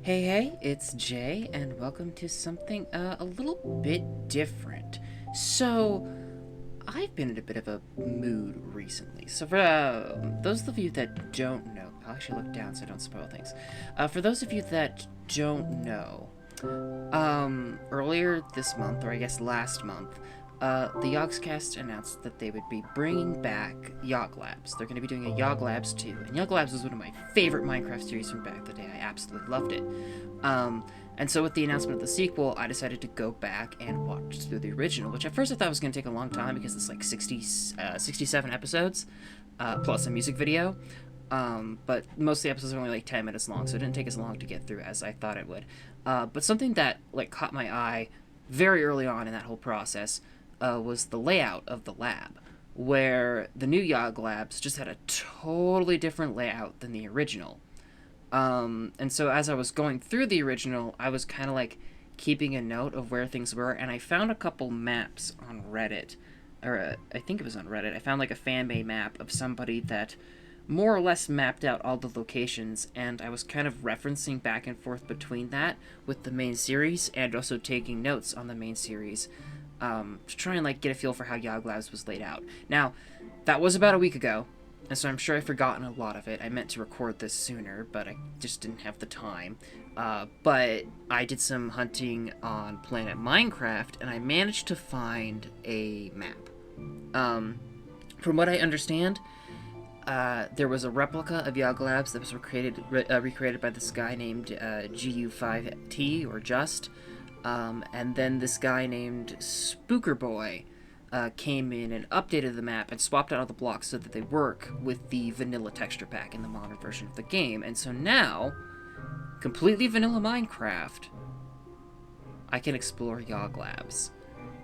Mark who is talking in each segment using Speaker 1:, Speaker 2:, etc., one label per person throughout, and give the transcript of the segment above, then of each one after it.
Speaker 1: Hey, it's Jay, and welcome to something a little bit different. So, I've been in a bit of a mood recently. So, for those of you that don't know, I'll actually look down so I don't spoil things. For those of you that don't know, earlier this month, or I guess last month, the Yogscast announced that they would be bringing back Yoglabs. They're going to be doing a Yoglabs 2, and Yoglabs was one of my favorite Minecraft series from back in the day. I absolutely loved it. Um, and so with the announcement of the sequel, I decided to go back and watch through the original, which at first I thought was going to take a long time because it's like 67 episodes, plus a music video. But most of the episodes are only like 10 minutes long, so it didn't take as long to get through as I thought it would. But something that like caught my eye very early on in that whole process was the layout of the lab, where the new Yog Labs just had a totally different layout than the original. And so as I was going through the original, I was kind of like keeping a note of where things were, and I found a couple maps on Reddit, or I think it was on Reddit. I found like a fan-made map of somebody that more or less mapped out all the locations, and I was kind of referencing back and forth between that with the main series, and also taking notes on the main series, to try and like get a feel for how Yog Labs was laid out. Now, that was about a week ago, and so I'm sure I've forgotten a lot of it. I meant to record this sooner, but I just didn't have the time. But I did some hunting on Planet Minecraft, and I managed to find a map. From what I understand, there was a replica of Yoglabs that was recreated by this guy named GU5T, or Just. And then this guy named Spooker Boy came in and updated the map and swapped out all the blocks so that they work with the vanilla texture pack in the modern version of the game. And so now, completely vanilla Minecraft, I can explore Yoglabs.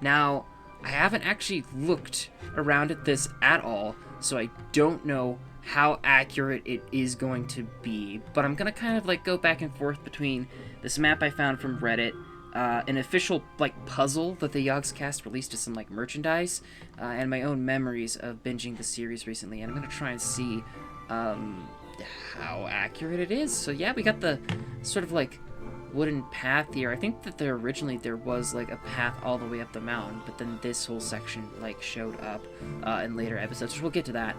Speaker 1: Now, I haven't actually looked around at this at all, so I don't know how accurate it is going to be, but I'm gonna kind of like go back and forth between this map I found from Reddit, an official like puzzle that the Yogscast released as some like merchandise, and my own memories of binging the series recently, and I'm gonna try and see how accurate it is. So yeah, we got the sort of like wooden path here. I think that originally there was like a path all the way up the mountain, but then this whole section like showed up in later episodes, which we'll get to that.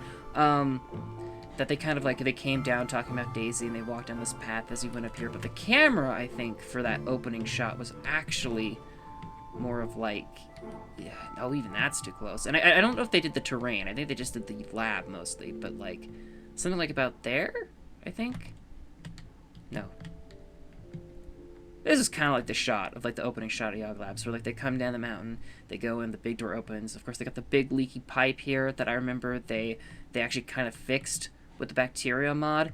Speaker 1: That they kind of like, they came down talking about Daisy and they walked down this path as he went up here, but the camera, I think, for that opening shot was actually more of like, yeah, oh, even that's too close. And I don't know if they did the terrain. I think they just did the lab mostly, but like something like about there, I think. No, this is kind of like the shot of like the opening shot of Yog Labs, where like they come down the mountain, they go in, the big door opens. Of course, they got the big leaky pipe here that I remember they actually kind of fixed with the bacteria mod.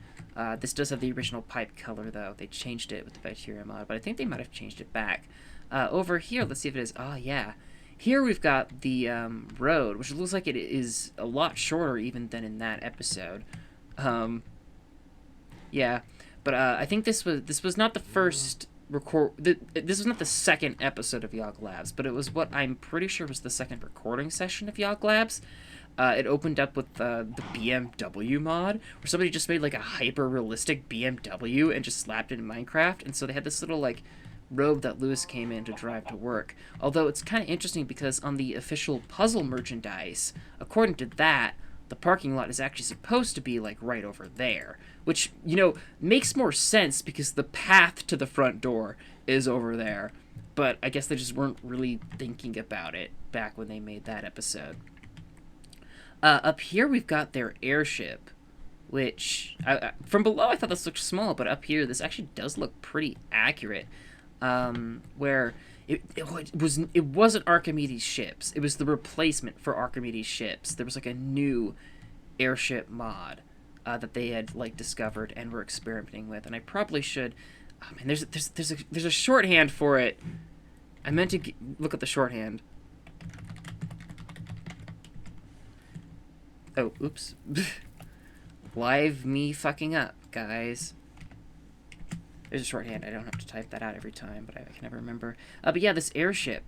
Speaker 1: This does have the original pipe color though. They changed it with the bacteria mod, but I think they might have changed it back. Over here, let's see if it is. Oh yeah, here we've got the road, which looks like it is a lot shorter even than in that episode. Yeah, but I think this was not the first this was not the second episode of Yog Labs, but it was what I'm pretty sure was the second recording session of Yog Labs. It opened up with the BMW mod, where somebody just made like a hyper-realistic BMW and just slapped it in Minecraft, and so they had this little like robe that Lewis came in to drive to work. Although it's kind of interesting because on the official puzzle merchandise, according to that, the parking lot is actually supposed to be like right over there, which, you know, makes more sense because the path to the front door is over there. But I guess they just weren't really thinking about it back when they made that episode. Up here we've got their airship, which from below I thought this looked small, but up here this actually does look pretty accurate. Where it wasn't Archimedes' ships. It was the replacement for Archimedes' ships. There was like a new airship mod that they had like discovered and were experimenting with, and I probably should. Oh man, there's a shorthand for it. I meant to look at the shorthand. Oh, oops. Live me fucking up, guys. There's a shorthand. I don't have to type that out every time, but I can never remember. But yeah, this airship,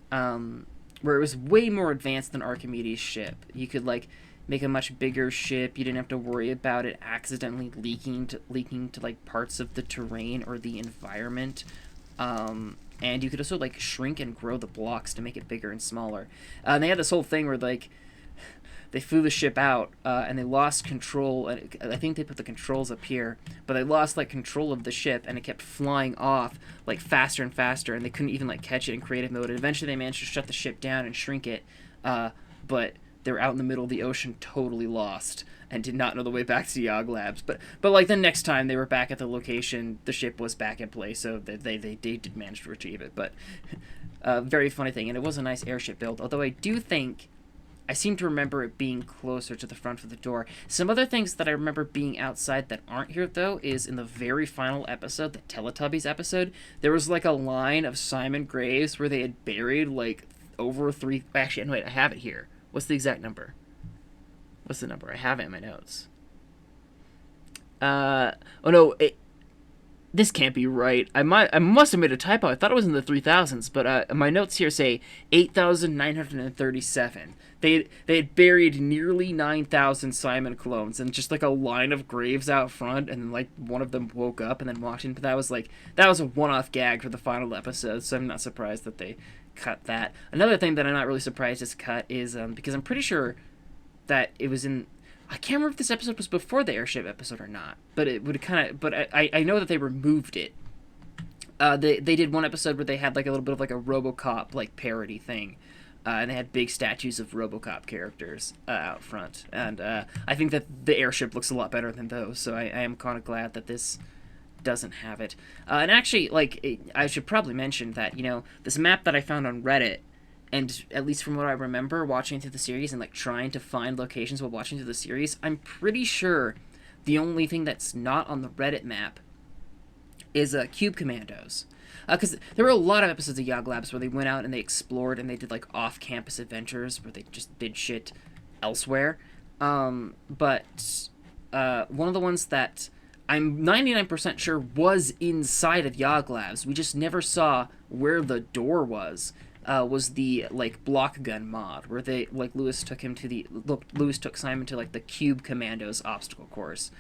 Speaker 1: where it was way more advanced than Archimedes' ship. You could like make a much bigger ship. You didn't have to worry about it accidentally leaking to like parts of the terrain or the environment. And you could also like shrink and grow the blocks to make it bigger and smaller. And they had this whole thing where like they flew the ship out and they lost control. I think they put the controls up here, but they lost like control of the ship and it kept flying off like faster and faster, and they couldn't even like catch it in creative mode. And eventually they managed to shut the ship down and shrink it, but they were out in the middle of the ocean, totally lost, and did not know the way back to Yoglabs. But like the next time they were back at the location, the ship was back in place, so they did manage to retrieve it. But very funny thing, and it was a nice airship build. Although I do think I seem to remember it being closer to the front of the door. Some other things that I remember being outside that aren't here, though, is in the very final episode, the Teletubbies episode, there was, like, a line of Simon graves where they had buried, like, over 3... Actually, wait, I have it here. What's the exact number? What's the number? I have it in my notes. Oh, no, this can't be right. I must have made a typo. I thought it was in the 3000s, but my notes here say 8,937. They had buried nearly 9,000 Simon clones, and just like a line of graves out front, and then like one of them woke up and then walked in. But that was a one-off gag for the final episode, so I'm not surprised that they cut that. Another thing that I'm not really surprised is cut is because I'm pretty sure that it was in. I can't remember if this episode was before the airship episode or not, but it would kind of. But I know that they removed it. They did one episode where they had like a little bit of like a RoboCop like parody thing, and they had big statues of RoboCop characters out front, and I think that the airship looks a lot better than those. So I am kind of glad that this doesn't have it. And actually, like I should probably mention that this map that I found on Reddit. And at least from what I remember watching through the series and like trying to find locations while watching through the series, I'm pretty sure the only thing that's not on the Reddit map is Cube Commandos. Because there were a lot of episodes of Yoglabs where they went out and they explored and they did like off-campus adventures where they just did shit elsewhere. But one of the ones that I'm 99% sure was inside of Yoglabs, we just never saw where the door was the like block gun mod where they like Lewis took Simon to like the Cube Commandos obstacle course,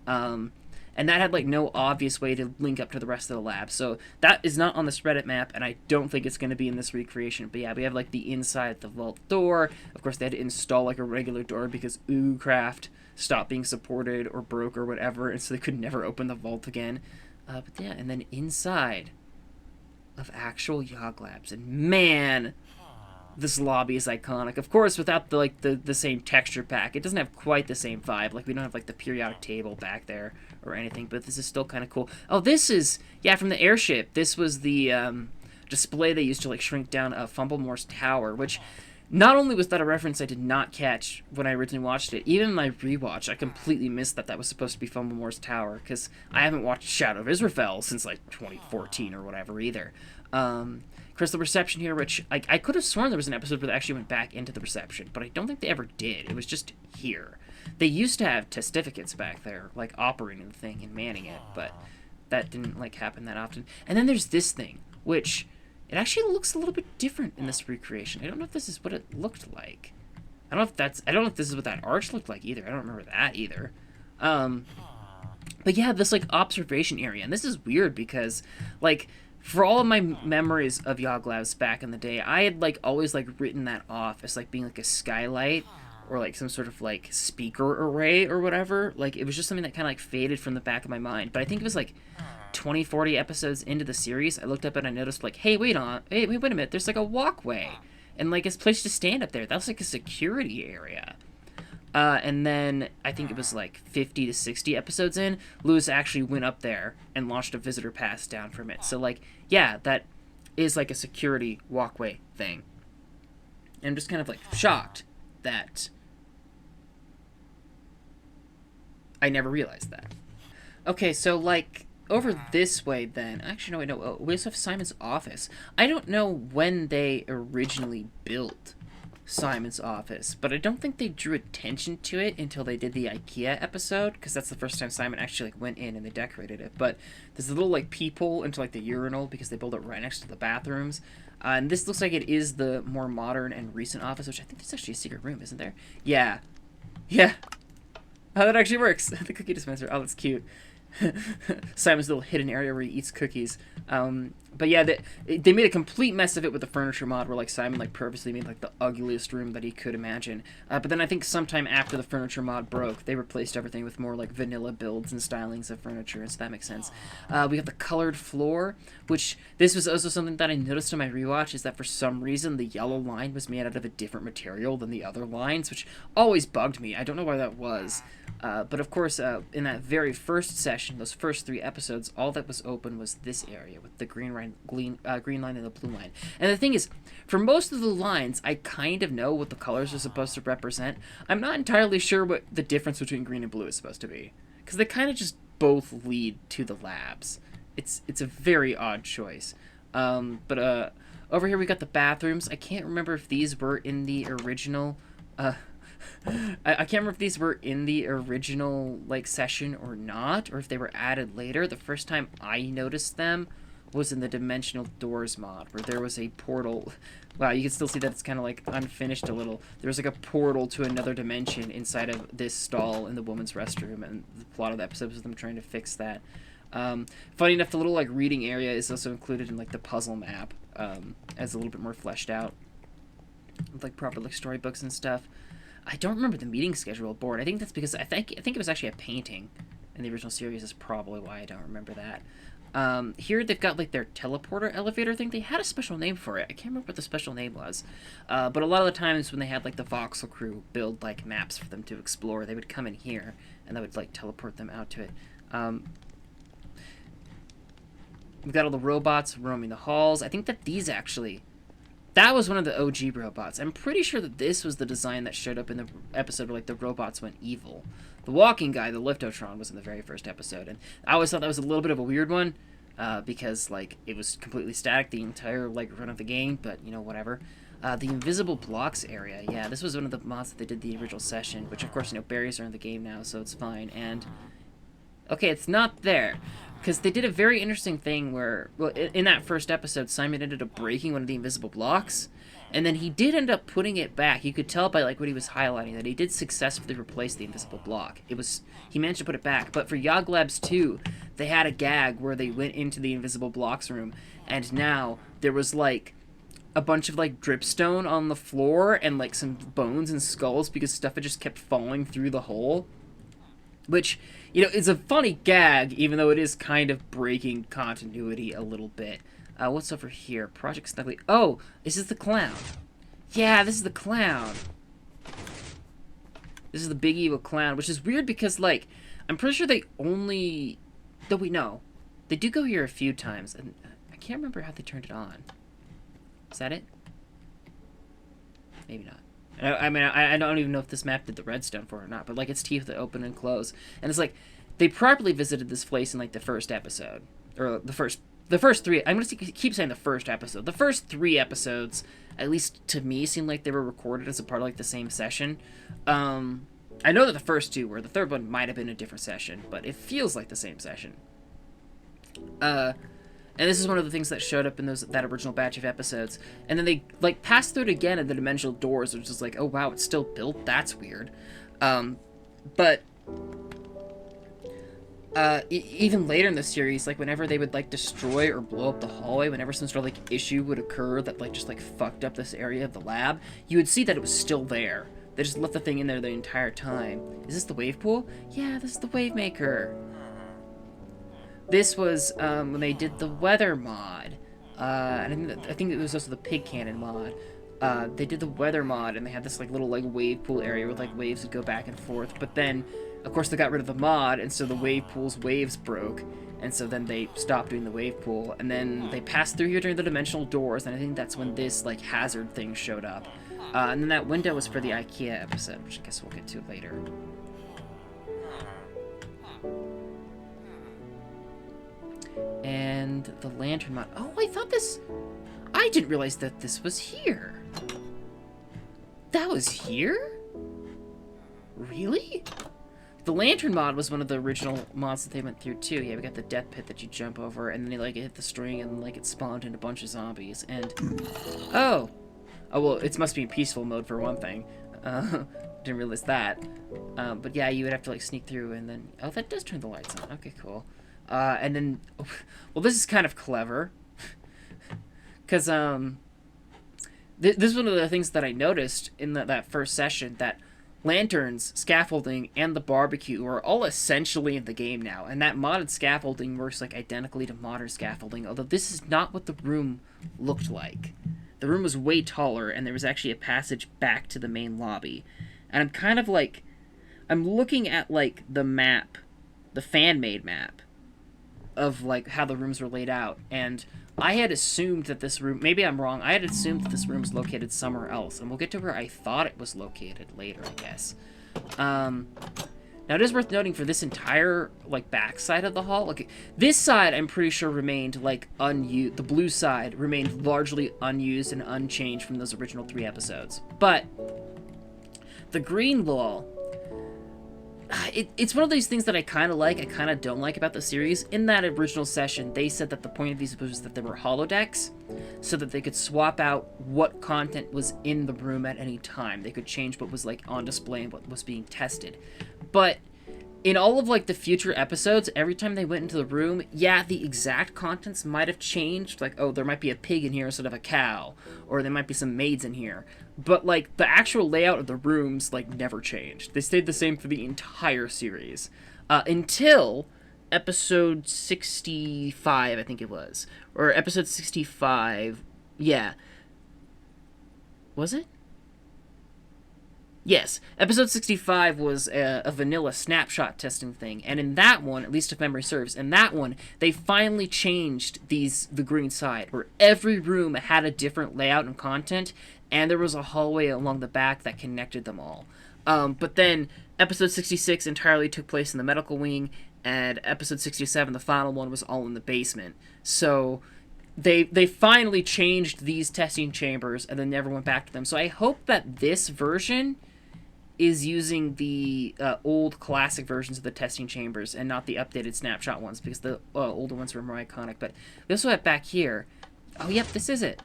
Speaker 1: and that had like no obvious way to link up to the rest of the lab. So that is not on this Reddit map, and I don't think it's going to be in this recreation. But yeah, we have like the inside of the vault door. Of course, they had to install like a regular door because Oocraft stopped being supported or broke or whatever, and so they could never open the vault again. But yeah, and then inside of actual Yoglabs, and man, this lobby is iconic. Of course, without the same texture pack, it doesn't have quite the same vibe. Like we don't have like the periodic table back there or anything, but this is still kind of cool. Oh, this is from the airship. This was the display they used to like shrink down Fumblemore's tower, which. Not only was that a reference I did not catch when I originally watched it, even in my rewatch, I completely missed that was supposed to be Fumblemore's Tower, because I haven't watched Shadow of Israfel since, like, 2014 or whatever, either. Chris, the reception here, which I could have sworn there was an episode where they actually went back into the reception, but I don't think they ever did. It was just here. They used to have testificates back there, like, operating the thing and manning it, but that didn't, like, happen that often. And then there's this thing, which... It actually looks a little bit different in this recreation. I don't know if this is what it looked like. I don't know if this is what that arch looked like either. I don't remember that either. But yeah, this like observation area, and this is weird because like for all of my memories of Yoglabs back in the day, I had like always like written that off as like being like a skylight or like some sort of like speaker array or whatever. Like it was just something that kind of like faded from the back of my mind. But I think it was like 20, 40 episodes into the series, I looked up and I noticed like, hey, wait a minute, there's like a walkway and like a place to stand up there. That was like a security area. And then I think it was like 50 to 60 episodes in, Lewis actually went up there and launched a visitor pass down from it. So like, yeah, that is like a security walkway thing. And I'm just kind of like shocked that I never realized that. Okay, so like over this way then, actually no, we also have Simon's office. I don't know when they originally built Simon's office, but I don't think they drew attention to it until they did the IKEA episode, because that's the first time Simon actually like went in and they decorated it. But there's a little like peephole into like the urinal because they built it right next to the bathrooms. And this looks like it is the more modern and recent office, which I think there's actually a secret room, isn't there? Yeah. Yeah. Oh, that actually works. The cookie dispenser. Oh, that's cute. Simon's little hidden area where he eats cookies. But yeah, they made a complete mess of it with the furniture mod, where like Simon like purposely made like the ugliest room that he could imagine. But then I think sometime after the furniture mod broke, they replaced everything with more like vanilla builds and stylings of furniture, so that makes sense. We have the colored floor, which this was also something that I noticed in my rewatch, is that for some reason the yellow line was made out of a different material than the other lines, which always bugged me. I don't know why that was. But of course, in that very first session, those first 3 episodes, all that was open was this area with the green line and the blue line. And the thing is, for most of the lines, I kind of know what the colors are supposed to represent. I'm not entirely sure what the difference between green and blue is supposed to be, because they kind of just both lead to the labs. It's a very odd choice. But over here we got the bathrooms. I can't remember if these were in the original. I can't remember if these were in the original like session or not, or if they were added later. The first time I noticed them was in the Dimensional Doors mod, where there was a portal. Wow, you can still see that it's kind of like unfinished a little. There was like a portal to another dimension inside of this stall in the woman's restroom, and the plot of the episode was them trying to fix that. Funny enough, the little like reading area is also included in like the puzzle map, as a little bit more fleshed out, with like proper like storybooks and stuff. I don't remember the meeting schedule board. I think that's because I think it was actually a painting in the original series. Is probably why I don't remember that. Here they've got like their teleporter elevator thing. They had a special name for it. I can't remember what the special name was. But a lot of the times when they had like the Voxel crew build like maps for them to explore, they would come in here and that would like teleport them out to it. We've got all the robots roaming the halls. I think that these actually... That was one of the OG robots. I'm pretty sure that this was the design that showed up in the episode where, like, the robots went evil. The walking guy, the Liftotron, was in the very first episode, and I always thought that was a little bit of a weird one, because, like, it was completely static the entire, like, run of the game, but, you know, whatever. The invisible blocks area, yeah, this was one of the mods that they did the original session, which, of course, you know, berries are in the game now, so it's fine, and... Okay, it's not there. Because they did a very interesting thing where, well, in that first episode, Simon ended up breaking one of the invisible blocks, and then he did end up putting it back. You could tell by, like, what he was highlighting that he did successfully replace the invisible block. He managed to put it back. But for Yoglabs 2, they had a gag where they went into the invisible blocks room, and now there was, like, a bunch of, like, dripstone on the floor and, like, some bones and skulls because stuff had just kept falling through the hole. Which, you know, is a funny gag, even though it is kind of breaking continuity a little bit. What's over here? Project Snuggly. Oh, this is the clown. Yeah, this is the clown. This is the big evil clown, which is weird because, like, I'm pretty sure they only... No, wait, no. They do go here a few times, and I can't remember how they turned it on. Is that it? Maybe not. I mean, I don't even know if this map did the redstone for it or not, but, like, its teeth that open and close. And it's like, they properly visited this place in, like, the first episode. Or the first 3... I'm going to keep saying the first episode. The first 3 episodes, at least to me, seemed like they were recorded as a part of, like, the same session. I know that the first 2 were. The third one might have been a different session, but it feels like the same session. And this is one of the things that showed up in that original batch of episodes. And then they, like, passed through it again in the Dimensional Doors, which is like, oh, wow, it's still built? That's weird. But even later in the series, like, whenever they would, like, destroy or blow up the hallway, whenever some sort of, like, issue would occur that, like, just, like, fucked up this area of the lab, you would see that it was still there. They just left the thing in there the entire time. Is this the wave pool? Yeah, this is the wave maker. This was when they did the weather mod, and I think it was also the pig cannon mod. They did the weather mod, and they had this like little like wave pool area where like waves would go back and forth. But then, of course, they got rid of the mod, and so the wave pool's waves broke, and so then they stopped doing the wave pool. And then they passed through here during the Dimensional Doors, and I think that's when this like hazard thing showed up. And then that window was for the IKEA episode, which I guess we'll get to later. And the lantern mod. Oh, I didn't realize that this was here. That was here? Really? The lantern mod was one of the original mods that they went through too. Yeah, we got the death pit that you jump over, and then you like hit the string, and like it spawned in a bunch of zombies. And oh, well, it must be in peaceful mode for one thing. Didn't realize that. But yeah, you would have to like sneak through and then... Oh, that does turn the lights on. Okay, cool. And then... Well, this is kind of clever. Because, this is one of the things that I noticed in that first session, that lanterns, scaffolding, and the barbecue are all essentially in the game now, and that modded scaffolding works like identically to modern scaffolding, although this is not what the room looked like. The room was way taller, and there was actually a passage back to the main lobby. And I'm kind of like... I'm looking at, like, the map, the fan-made map, of, like, how the rooms were laid out, and I had assumed that this room... Maybe I'm wrong. I had assumed that this room was located somewhere else, and we'll get to where I thought it was located later, I guess. Now, it is worth noting for this entire, like, back side of the hall... Like, this side, I'm pretty sure, remained, like, unused. The blue side remained largely unused and unchanged from those original 3 episodes. But the green wall... It's one of those things that I kind of like, I kind of don't like about the series. In that original session, they said that the point of these was that there were holodecks, so that they could swap out what content was in the room at any time. They could change what was, like, on display and what was being tested. But in all of, like, the future episodes, every time they went into the room, yeah, the exact contents might have changed. Like, oh, there might be a pig in here instead of a cow, or there might be some maids in here. But, like, the actual layout of the rooms, like, never changed. They stayed the same for the entire series. Until episode 65, I think it was. Or episode 65, yeah. Was it? Yes, episode 65 was a vanilla snapshot testing thing, and in that one, at least if memory serves, in that one, they finally changed the green side, where every room had a different layout and content, and there was a hallway along the back that connected them all. But then, episode 66 entirely took place in the medical wing, and episode 67, the final one, was all in the basement. So... They finally changed these testing chambers and then never went back to them. So I hope that this version is using the old classic versions of the testing chambers and not the updated snapshot ones, because the older ones were more iconic. But we also have back here... Oh, yep, this is it.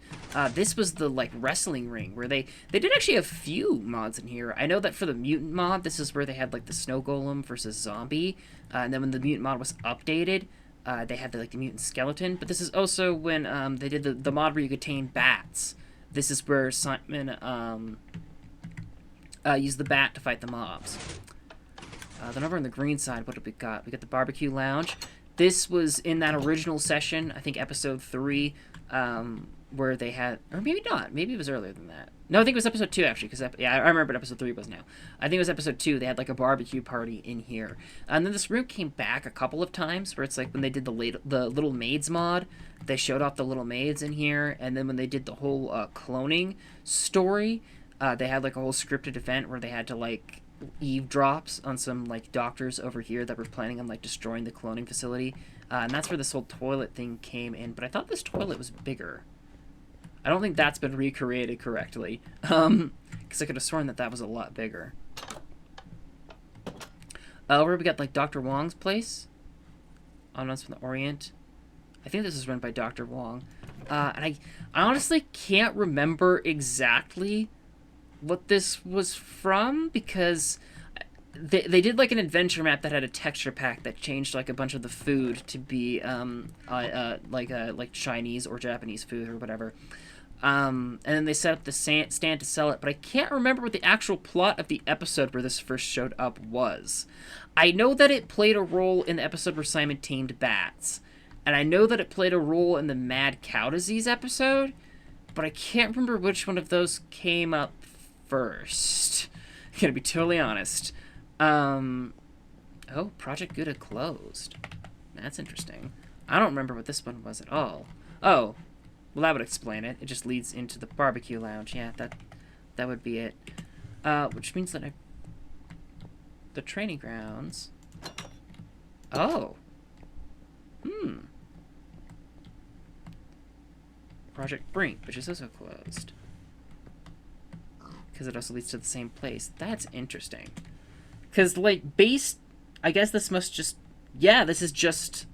Speaker 1: This was the, like, wrestling ring, where they did actually a few mods in here. I know that for the mutant mod, this is where they had, like, the snow golem versus zombie. And then when the mutant mod was updated... they had the mutant skeleton, but this is also when they did the mod where you could tame bats. This is where Simon used the bat to fight the mobs. Then over on the green side, what have we got? We got the barbecue lounge. This was in that original session, I think episode 3, where they had... Or maybe not. Maybe it was earlier than that. No, I think it was episode 2, actually, because... Yeah, I remember what episode 3 was now. I think it was episode 2. They had, like, a barbecue party in here. And then this room came back a couple of times, where it's, like, when they did the Little Maids mod, they showed off the Little Maids in here. And then when they did the whole cloning story, they had, like, a whole scripted event where they had to, like, eavesdrops on some, like, doctors over here that were planning on, like, destroying the cloning facility. And that's where this whole toilet thing came in. But I thought this toilet was bigger. I don't think that's been recreated correctly. Because I could have sworn that that was a lot bigger. Where we got, like, Dr. Wong's place. Unknowns from the Orient. I think this is run by Dr. Wong. And I honestly can't remember exactly what this was from, because they did, like, an adventure map that had a texture pack that changed, like, a bunch of the food to be, like Chinese or Japanese food or whatever. And then they set up the stand to sell it, but I can't remember what the actual plot of the episode where this first showed up was. I know that it played a role in the episode where Simon tamed bats, and I know that it played a role in the Mad Cow Disease episode, but I can't remember which one of those came up first. I'm gonna be totally honest. Oh, Project Gouda closed. That's interesting. I don't remember what this one was at all. Oh. Well, that would explain it. It just leads into the barbecue lounge. Yeah, that would be it. Which means that the training grounds... Oh. Project Brink, which is also closed. Because it also leads to the same place. That's interesting. Because, like, I guess this must just... Yeah, this is just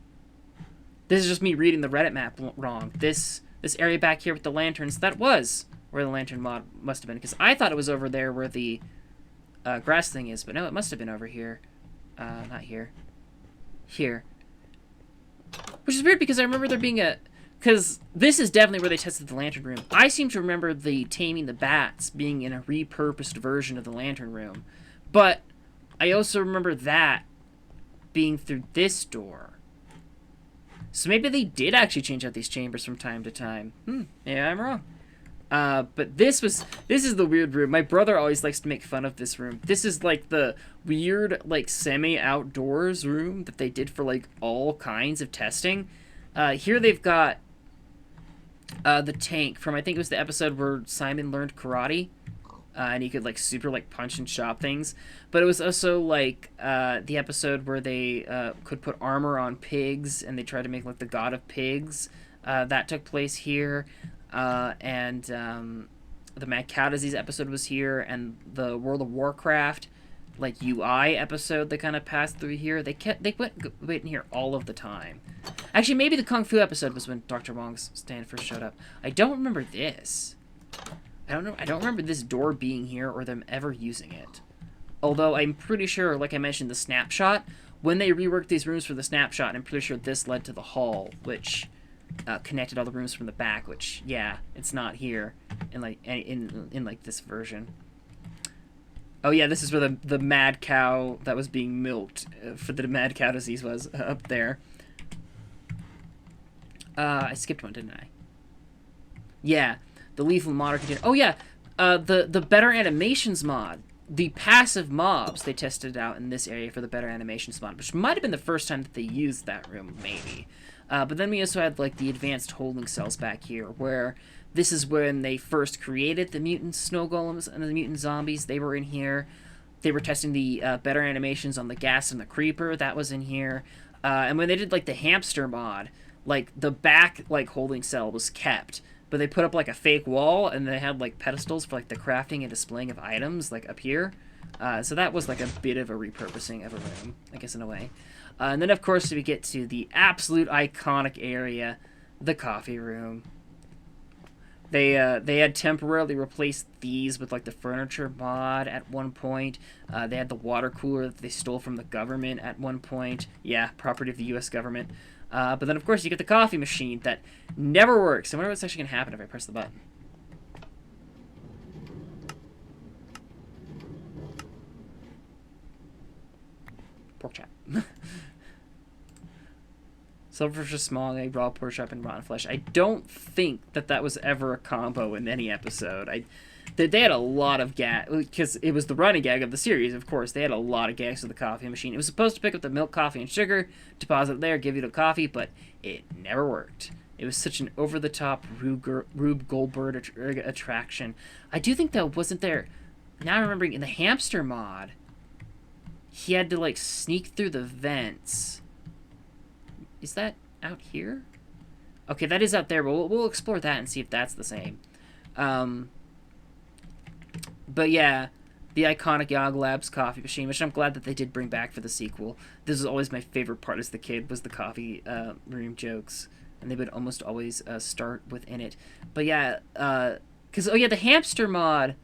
Speaker 1: me reading the Reddit map wrong. This area back here with the lanterns, that was where the lantern mod must have been, because I thought it was over there where the grass thing is, but no, it must have been over here. Not here. Here. Which is weird, because I remember there being a... Because this is definitely where they tested the lantern room. I seem to remember the Taming the Bats being in a repurposed version of the lantern room. But I also remember that being through this door. So maybe they did actually change out these chambers from time to time. Yeah, I'm wrong. But this is the weird room. My brother always likes to make fun of this room. This is like the weird, like, semi-outdoors room that they did for, like, all kinds of testing. Here they've got the tank from, I think it was the episode where Simon learned karate. And he could, like, super, like, punch and chop things. But it was also, like, the episode where they could put armor on pigs, and they tried to make, like, the god of pigs. That took place here. And the Mad Cow Disease episode was here, and the World of Warcraft, like, UI episode that kind of passed through here. They went in here all of the time. Actually, maybe the Kung Fu episode was when Dr. Wong's stand first showed up. I don't remember this. I don't remember this door being here or them ever using it. Although I'm pretty sure, like I mentioned, the snapshot, when they reworked these rooms for the snapshot, I'm pretty sure this led to the hall, which connected all the rooms from the back, which, yeah, it's not here in like this version. Oh yeah, this is where the mad cow that was being milked for the mad cow disease was up there. I skipped one, didn't I? Yeah, the lethal mod. Oh yeah, the better animations mod. The passive mobs they tested out in this area for the better animations mod, which might have been the first time that they used that room, maybe. But then we also had, like, the advanced holding cells back here, where this is when they first created the mutant snow golems and the mutant zombies. They were in here. They were testing the better animations on the gas and the creeper. That was in here. And when they did, like, the hamster mod, like, the back, like, holding cell was kept. But they put up, like, a fake wall, and they had, like, pedestals for, like, the crafting and displaying of items, like, up here. So that was, like, a bit of a repurposing of a room, I guess, in a way. And then, of course, we get to the absolute iconic area, the coffee room. They had temporarily replaced these with, like, the furniture mod at one point. They had the water cooler that they stole from the government at one point. Yeah, property of the U.S. government. But then, of course, you get the coffee machine that never works. I wonder what's actually going to happen if I press the button. Pork chop. Silverfish small egg, raw pork chop, and rotten flesh. I don't think that was ever a combo in any episode. They had a lot of gag, because it was the running gag of the series, of course. They had a lot of gags with the coffee machine. It was supposed to pick up the milk, coffee, and sugar, deposit it there, give you the coffee, but it never worked. It was such an over-the-top Rube Goldberg attraction. I do think, though, wasn't there... Now I'm remembering, in the hamster mod, he had to, like, sneak through the vents. Is that out here? Okay, that is out there, but we'll explore that and see if that's the same. But yeah, the iconic Yoglabs coffee machine, which I'm glad that they did bring back for the sequel. This was always my favorite part as the kid, was the coffee room jokes. And they would almost always start within it. But yeah, because, oh yeah, the hamster mod...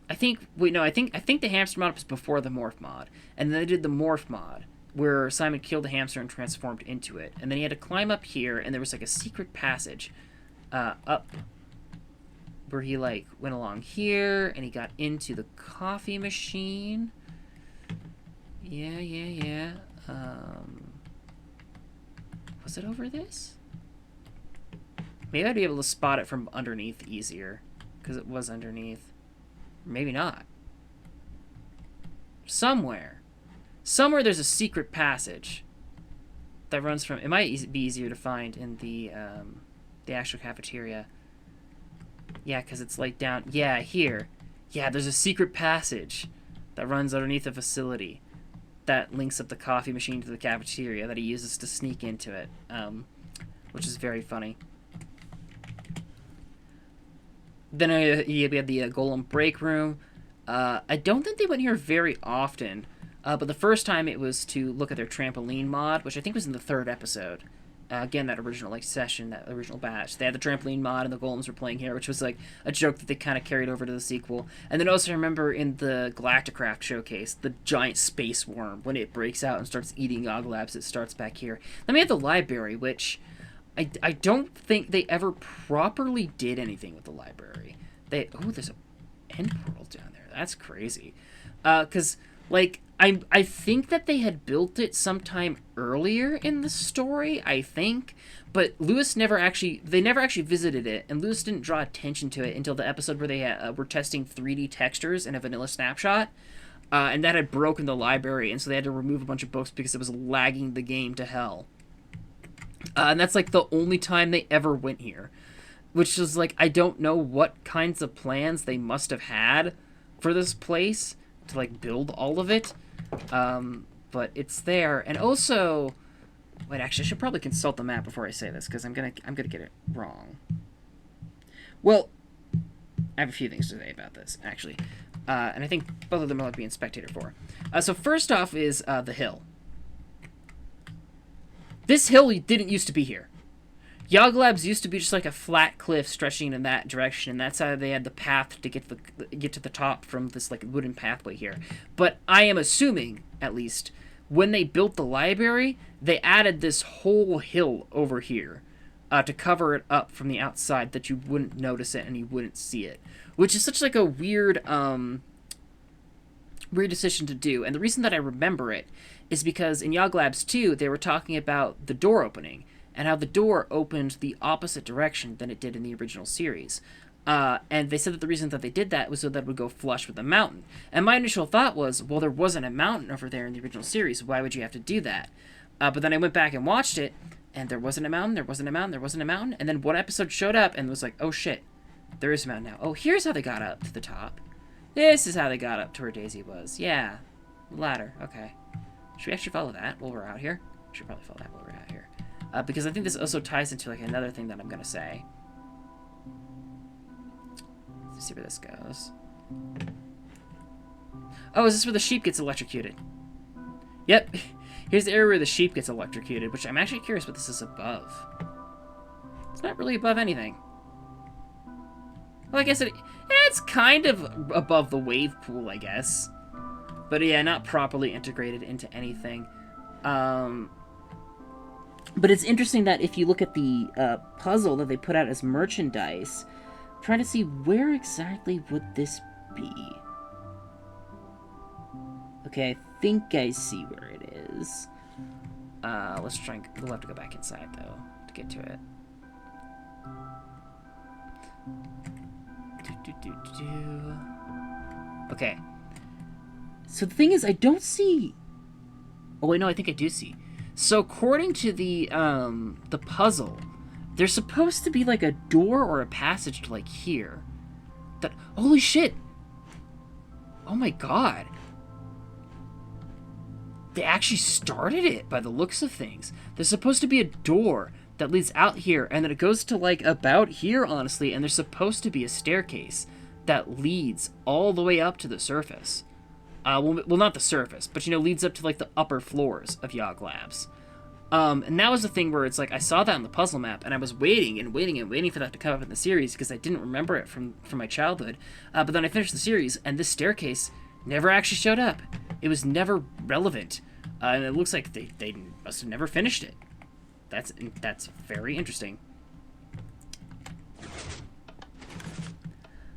Speaker 1: I think the hamster mod was before the morph mod. And then they did the morph mod, where Simon killed the hamster and transformed into it. And then he had to climb up here, and there was, like, a secret passage up where he, like, went along here, and he got into the coffee machine. Yeah. Was it over this? Maybe I'd be able to spot it from underneath easier, because it was underneath. Maybe not. Somewhere there's a secret passage that runs from... It might be easier to find in the actual cafeteria. Yeah, because it's, like, down... Yeah, here. Yeah, there's a secret passage that runs underneath the facility that links up the coffee machine to the cafeteria that he uses to sneak into it, which is very funny. Then we have the Golem break room. I don't think they went here very often, but the first time it was to look at their trampoline mod, which I think was in the 3rd episode. Again, that original like session, that original batch. They had the trampoline mod and the golems were playing here, which was like a joke that they kind of carried over to the sequel. And then also remember in the Galacticraft showcase, the giant space worm, when it breaks out and starts eating Yoglabs, it starts back here. Then we have the library, which I don't think they ever properly did anything with the library. There's a end portal down there. That's crazy. Because like I think that they had built it sometime earlier in the story, I think, but Lewis never actually visited it, and Lewis didn't draw attention to it until the episode where they were testing 3D textures in a vanilla snapshot, and that had broken the library, and so they had to remove a bunch of books because it was lagging the game to hell. And that's like the only time they ever went here, which is like, I don't know what kinds of plans they must have had for this place to like build all of it. But it's there. And also, wait, actually, I should probably consult the map before I say this, because I'm gonna get it wrong. Well, I have a few things to say about this, actually. And I think both of them are like being spectator for. So first off is the hill. This hill didn't used to be here. Yoglabs used to be just like a flat cliff stretching in that direction, and that's how they had the path to get to the top from this like wooden pathway here. But I am assuming, at least, when they built the library, they added this whole hill over here to cover it up from the outside, that you wouldn't notice it and you wouldn't see it, which is such like a weird decision to do. And the reason that I remember it is because in Yoglabs 2, they were talking about the door opening, and how the door opened the opposite direction than it did in the original series. And they said that the reason that they did that was so that it would go flush with the mountain. And my initial thought was, well, there wasn't a mountain over there in the original series. Why would you have to do that? But then I went back and watched it, and there wasn't a mountain, there wasn't a mountain, there wasn't a mountain. And then one episode showed up and was like, oh shit, there is a mountain now. Oh, here's how they got up to the top. This is how they got up to where Daisy was. Yeah, ladder, okay. Should we actually follow that while we're out here? Should probably follow that while we're out here. Because I think this also ties into like another thing that I'm gonna say. Let's see where this goes. Oh, is this where the sheep gets electrocuted? Yep. Here's the area where the sheep gets electrocuted, which I'm actually curious what this is above. It's not really above anything. Well, I guess it's kind of above the wave pool, I guess. But yeah, not properly integrated into anything. But it's interesting that if you look at the puzzle that they put out as merchandise, I'm trying to see where exactly would this be. Okay, I think I see where it is. Let's try and... We'll have to go back inside, though, to get to it. Okay. So the thing is, I don't see... Oh, wait, no, I think I do see. So according to the puzzle, there's supposed to be like a door or a passage to like here. That... Holy shit! Oh my god. They actually started it by the looks of things. There's supposed to be a door that leads out here, and then it goes to like about here, honestly, and there's supposed to be a staircase that leads all the way up to the surface. Well, not the surface, but, you know, leads up to, like, the upper floors of Yoglabs. And that was the thing where it's like, I saw that on the puzzle map, and I was waiting and waiting and waiting for that to come up in the series, because I didn't remember it from my childhood. But then I finished the series, and this staircase never actually showed up. It was never relevant. And it looks like they must have never finished it. That's very interesting.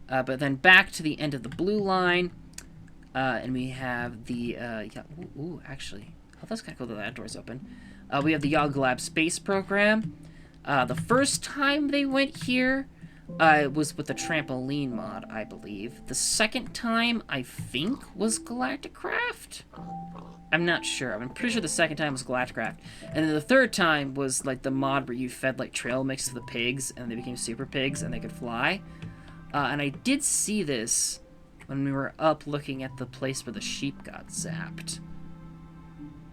Speaker 1: But then back to the end of the blue line, and we have the, actually, oh, that's kind of cool that that door's open. We have the Yoglabs space program. The first time they went here, it was with the trampoline mod, I believe. The second time, I think, was Galacticraft? I'm not sure. I'm pretty sure the second time was Galacticraft. And then the third time was, like, the mod where you fed, like, trail mix to the pigs, and they became super pigs, and they could fly. And I did see this when we were up looking at the place where the sheep got zapped.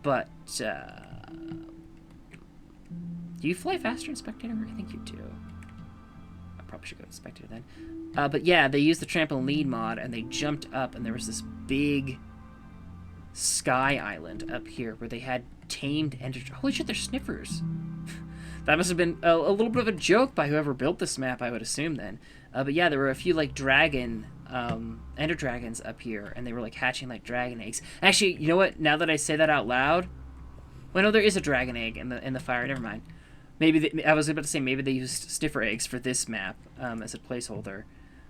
Speaker 1: But, do you fly faster in Spectator? I think you do. I probably should go to Spectator then. But yeah, they used the trampoline mod, and they jumped up, and there was this big sky island up here where they had tamed ender... Holy shit, they're sniffers. That must have been a little bit of a joke by whoever built this map, I would assume then. But yeah, there were a few like ender dragons up here, and they were like hatching like dragon eggs. Actually, you know what? Now that I say that out loud, well, no, there is a dragon egg in the fire. Never mind. Maybe I was about to say maybe they used stiffer eggs for this map as a placeholder.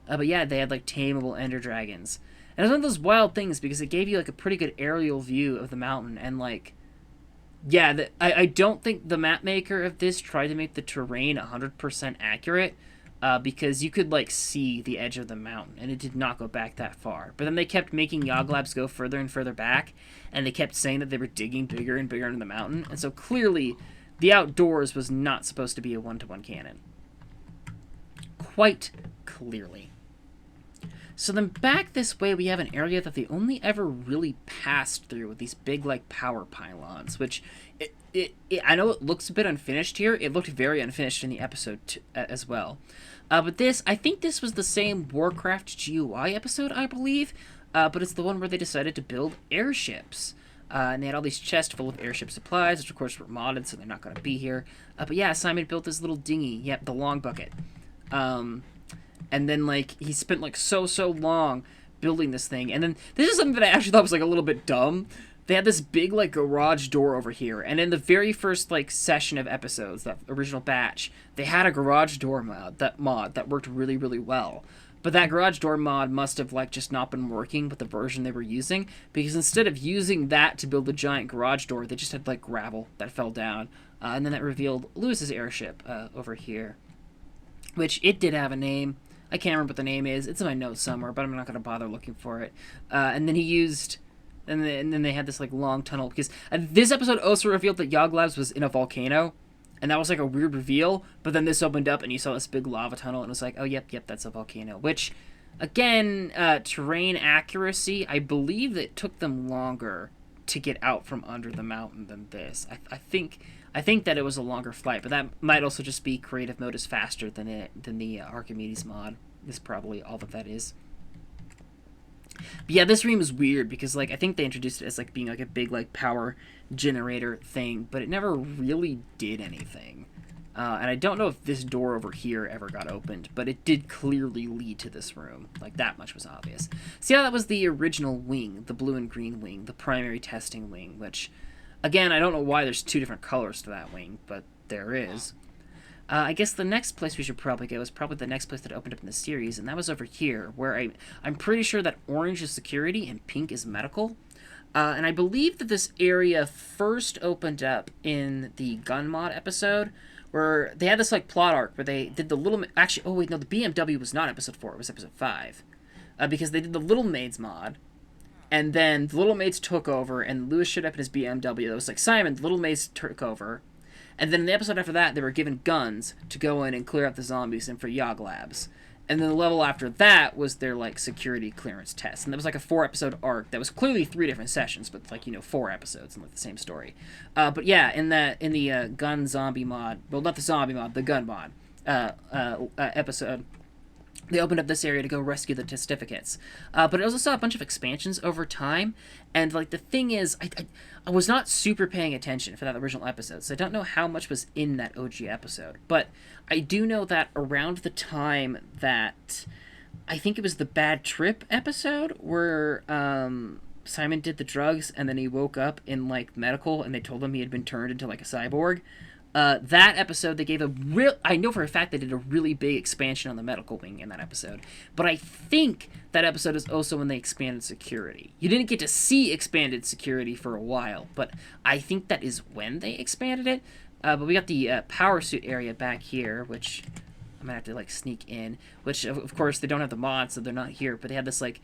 Speaker 1: But yeah, they had like tameable ender dragons, and it was one of those wild things because it gave you like a pretty good aerial view of the mountain, and like, yeah, I don't think the map maker of this tried to make the terrain 100% accurate, because you could like see the edge of the mountain, and it did not go back that far. But then they kept making Yoglabs go further and further back, and they kept saying that they were digging bigger and bigger into the mountain, and so clearly the outdoors was not supposed to be a one-to-one cannon. Quite clearly. So then back this way, we have an area that they only ever really passed through with these big, like, power pylons, which, I know it looks a bit unfinished here. It looked very unfinished in the episode as well. But I think this was the same Warcraft GUI episode, I believe, but it's the one where they decided to build airships. And they had all these chests full of airship supplies, which of course were modded, so they're not going to be here. But yeah, Simon built this little dinghy, yep, the long bucket. And then, like, he spent, like, so long building this thing. And then, this is something that I actually thought was, like, a little bit dumb. They had this big, like, garage door over here. And in the very first, like, session of episodes, that original batch, they had a garage door mod that worked really, really well. But that garage door mod must have, like, just not been working with the version they were using. Because instead of using that to build the giant garage door, they just had, like, gravel that fell down. And then that revealed Lewis's airship over here. Which, it did have a name. I can't remember what the name is. It's in my notes somewhere, but I'm not going to bother looking for it. And then he used... And then they had this, like, long tunnel. Because this episode also revealed that Yoglabs was in a volcano. And that was, like, a weird reveal. But then this opened up, and you saw this big lava tunnel. And it was like, oh, yep, that's a volcano. Which, again, terrain accuracy, I believe that it took them longer to get out from under the mountain than this. I think that it was a longer flight, but that might also just be creative mode is faster than the Archimedes mod. Is probably all that is. But yeah, this room is weird because, like, I think they introduced it as, like, being, like, a big, like, power generator thing, but it never really did anything. And I don't know if this door over here ever got opened, but it did clearly lead to this room. Like, that much was obvious. See how that was the original wing, the blue and green wing, the primary testing wing, which, again, I don't know why there's two different colors to that wing, but there is. I guess the next place we should probably go is probably the next place that opened up in the series, and that was over here, where I'm pretty sure that orange is security and pink is medical. And I believe that this area first opened up in the gun mod episode, where they had this, like, plot arc where they did the little... Actually, oh wait, no, the BMW was not episode 4, it was episode 5. Because they did the Little Maids mod, and then the Little Maids took over, and Lewis showed up in his BMW. That was like, Simon, the Little Maids took over. And then in the episode after that, they were given guns to go in and clear out the zombies and for Yoglabs. And then the level after that was their, like, security clearance test. And that was, like, a 4-episode arc that was clearly 3 different sessions, but, like, 4 episodes and, like, the same story. But yeah, in the gun zombie mod, well, not the zombie mod, the gun mod episode, they opened up this area to go rescue the testificates. But it also saw a bunch of expansions over time. And, like, the thing is, I was not super paying attention for that original episode, so I don't know how much was in that OG episode. But I do know that around the time that, I think it was the Bad Trip episode, where Simon did the drugs, and then he woke up in, like, medical, and they told him he had been turned into, like, a cyborg. That episode, they gave I know for a fact they did a really big expansion on the medical wing in that episode, but I think that episode is also when they expanded security. You didn't get to see expanded security for a while, but I think that is when they expanded it. But we got the power suit area back here, which I'm gonna have to, like, sneak in, which, of course, they don't have the mods, so they're not here, but they had this, like,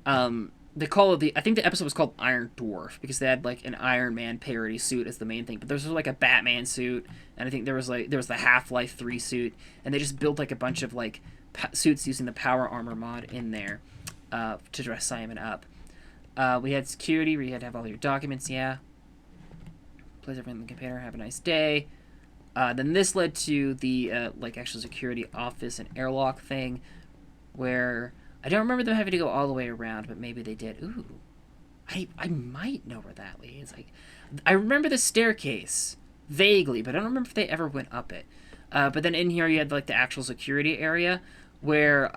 Speaker 1: I think the episode was called Iron Dwarf, because they had, like, an Iron Man parody suit as the main thing, but there's, like, a Batman suit, and I think there was the Half-Life 3 suit, and they just built, like, a bunch of, like, suits using the power armor mod in there, to dress Simon up. We had security, where you had to have all your documents, yeah. Place everything in the container, have a nice day. Then this led to the, like, actual security office and airlock thing, where... I don't remember them having to go all the way around, but maybe they did. Ooh. I might know where that leads. I remember the staircase vaguely, but I don't remember if they ever went up it. But then in here you had like the actual security area where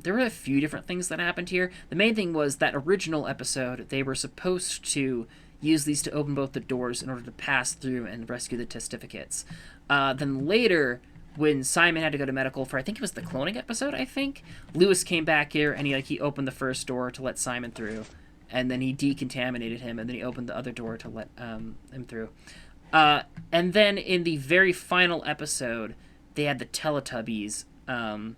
Speaker 1: there were a few different things that happened here. The main thing was that original episode, they were supposed to use these to open both the doors in order to pass through and rescue the testificates. Then later, when Simon had to go to medical for, I think it was the cloning episode, I think, Lewis came back here and he opened the first door to let Simon through, and then he decontaminated him, and then he opened the other door to let him through. And then in the very final episode, they had the Teletubbies. Oh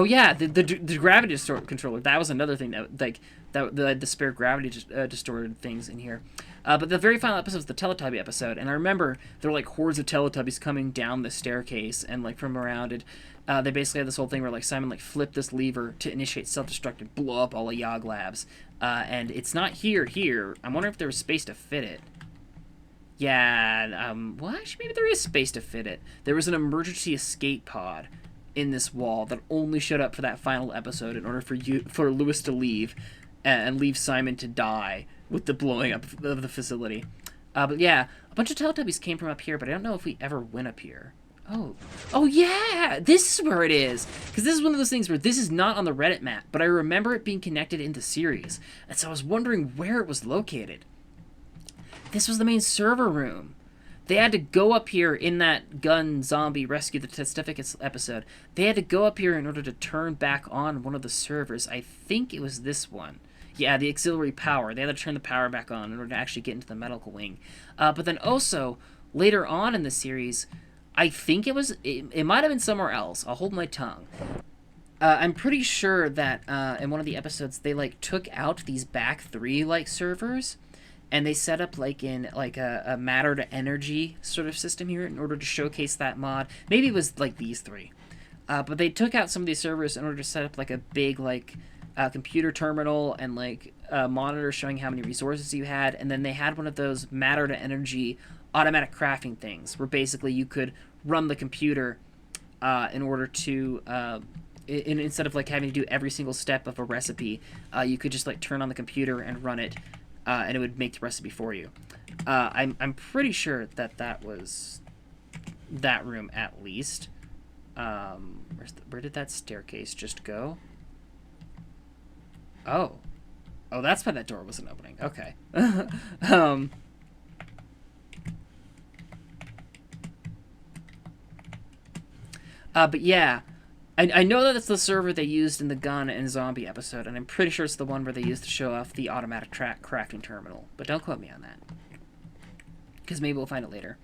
Speaker 1: yeah, the gravity controller. That was another thing the spare gravity distorted things in here. But the very final episode was the Teletubby episode, and I remember there were like hordes of Teletubbies coming down the staircase and like from around it. They basically had this whole thing where like Simon like flipped this lever to initiate self-destruct and blow up all of Yoglabs. And it's not here. I'm wondering if there was space to fit it. Yeah, well actually maybe there is space to fit it. There was an emergency escape pod in this wall that only showed up for that final episode in order for Lewis to leave and leave Simon to die with the blowing up of the facility. But yeah, a bunch of Teletubbies came from up here, but I don't know if we ever went up here. Oh yeah, this is where it is. Because this is one of those things where this is not on the Reddit map, but I remember it being connected in the series, and so I was wondering where it was located. This was the main server room. They had to go up here in that gun zombie rescue the testificates episode. They had to go up here in order to turn back on one of the servers. I think it was this one. Yeah, the auxiliary power. They had to turn the power back on in order to actually get into the medical wing. But then also, later on in the series, I think it might have been somewhere else. I'll hold my tongue. I'm pretty sure that in one of the episodes, they like took out these back 3 like servers, and they set up like in like a matter to energy sort of system here in order to showcase that mod. Maybe it was like these 3, but they took out some of these servers in order to set up like a big like computer terminal and like a monitor showing how many resources you had, and then they had one of those matter to energy automatic crafting things where basically you could run the computer in order to instead of like having to do every single step of a recipe, you could just like turn on the computer and run it. And it would make the recipe for you. I'm pretty sure that was that room at least. Where did that staircase just go? Oh, that's why that door wasn't opening. Okay. But yeah, I know that it's the server they used in the gun and zombie episode, and I'm pretty sure it's the one where they used to show off the automatic crafting terminal. But don't quote me on that, because maybe we'll find it later.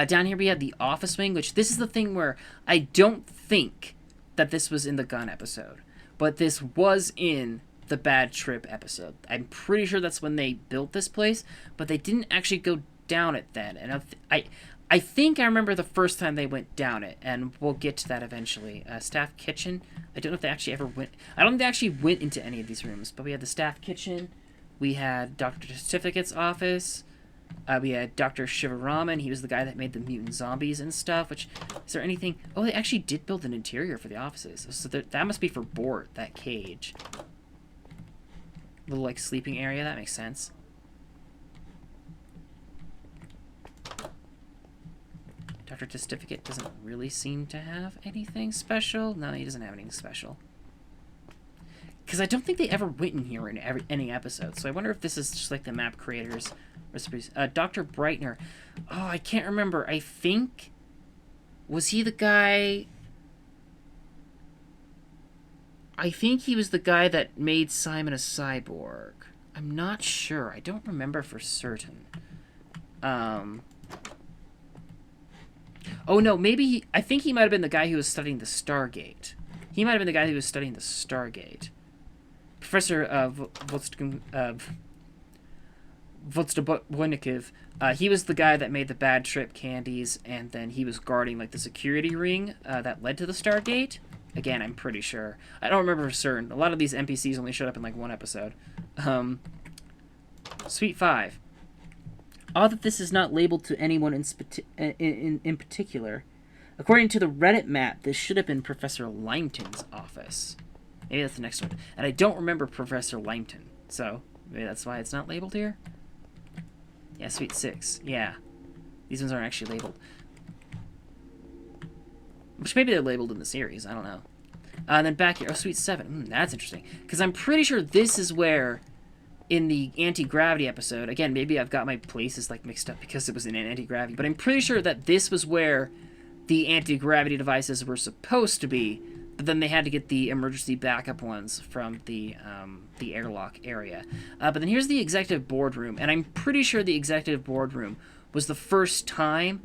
Speaker 1: Down here we have the office wing, which this is the thing where I don't think that this was in the gun episode, but this was in the Bad Trip episode. I'm pretty sure that's when they built this place, but they didn't actually go down it then. And I think I remember the first time they went down it, and we'll get to that eventually. Staff kitchen. I don't know if they actually ever went. I don't think they actually went into any of these rooms, but we had the staff kitchen. We had Dr. Certificate's office. We had Dr. Shivaraman. He was the guy that made the mutant zombies and stuff. Which, is there anything? Oh, they actually did build an interior for the offices. So that must be for Bort, that cage. Little, like, sleeping area. That makes sense. Dr. Testificate doesn't really seem to have anything special. No, he doesn't have anything special. Because I don't think they ever went in here in any episode. So I wonder if this is just like the map creators' recipes. Dr. Breitner. Oh, I can't remember. I think... Was he the guy... I think he was the guy that made Simon a cyborg. I'm not sure. I don't remember for certain. Oh, no, maybe I think he might have been the guy who was studying the Stargate. He might have been the guy who was studying the Stargate. Professor Vostoboynikov, he was the guy that made the Bad Trip candies, and then he was guarding, like, the security ring that led to the Stargate. Again, I'm pretty sure. I don't remember for certain. A lot of these NPCs only showed up in, like, one episode. Suite 5. Odd that this is not labeled to anyone in particular. According to the Reddit map, this should have been Professor Limeton's office. Maybe that's the next one. And I don't remember Professor Limeton, so maybe that's why it's not labeled here. Yeah, Suite 6. Yeah. These ones aren't actually labeled. Which maybe they're labeled in the series. I don't know. And then back here. Oh, Suite 7. That's interesting. Because I'm pretty sure this is where, in the anti-gravity episode, again, maybe I've got my places like mixed up because it was in anti-gravity, but I'm pretty sure that this was where the anti-gravity devices were supposed to be, but then they had to get the emergency backup ones from the airlock area. But then here's the executive boardroom, and I'm pretty sure the executive boardroom was the first time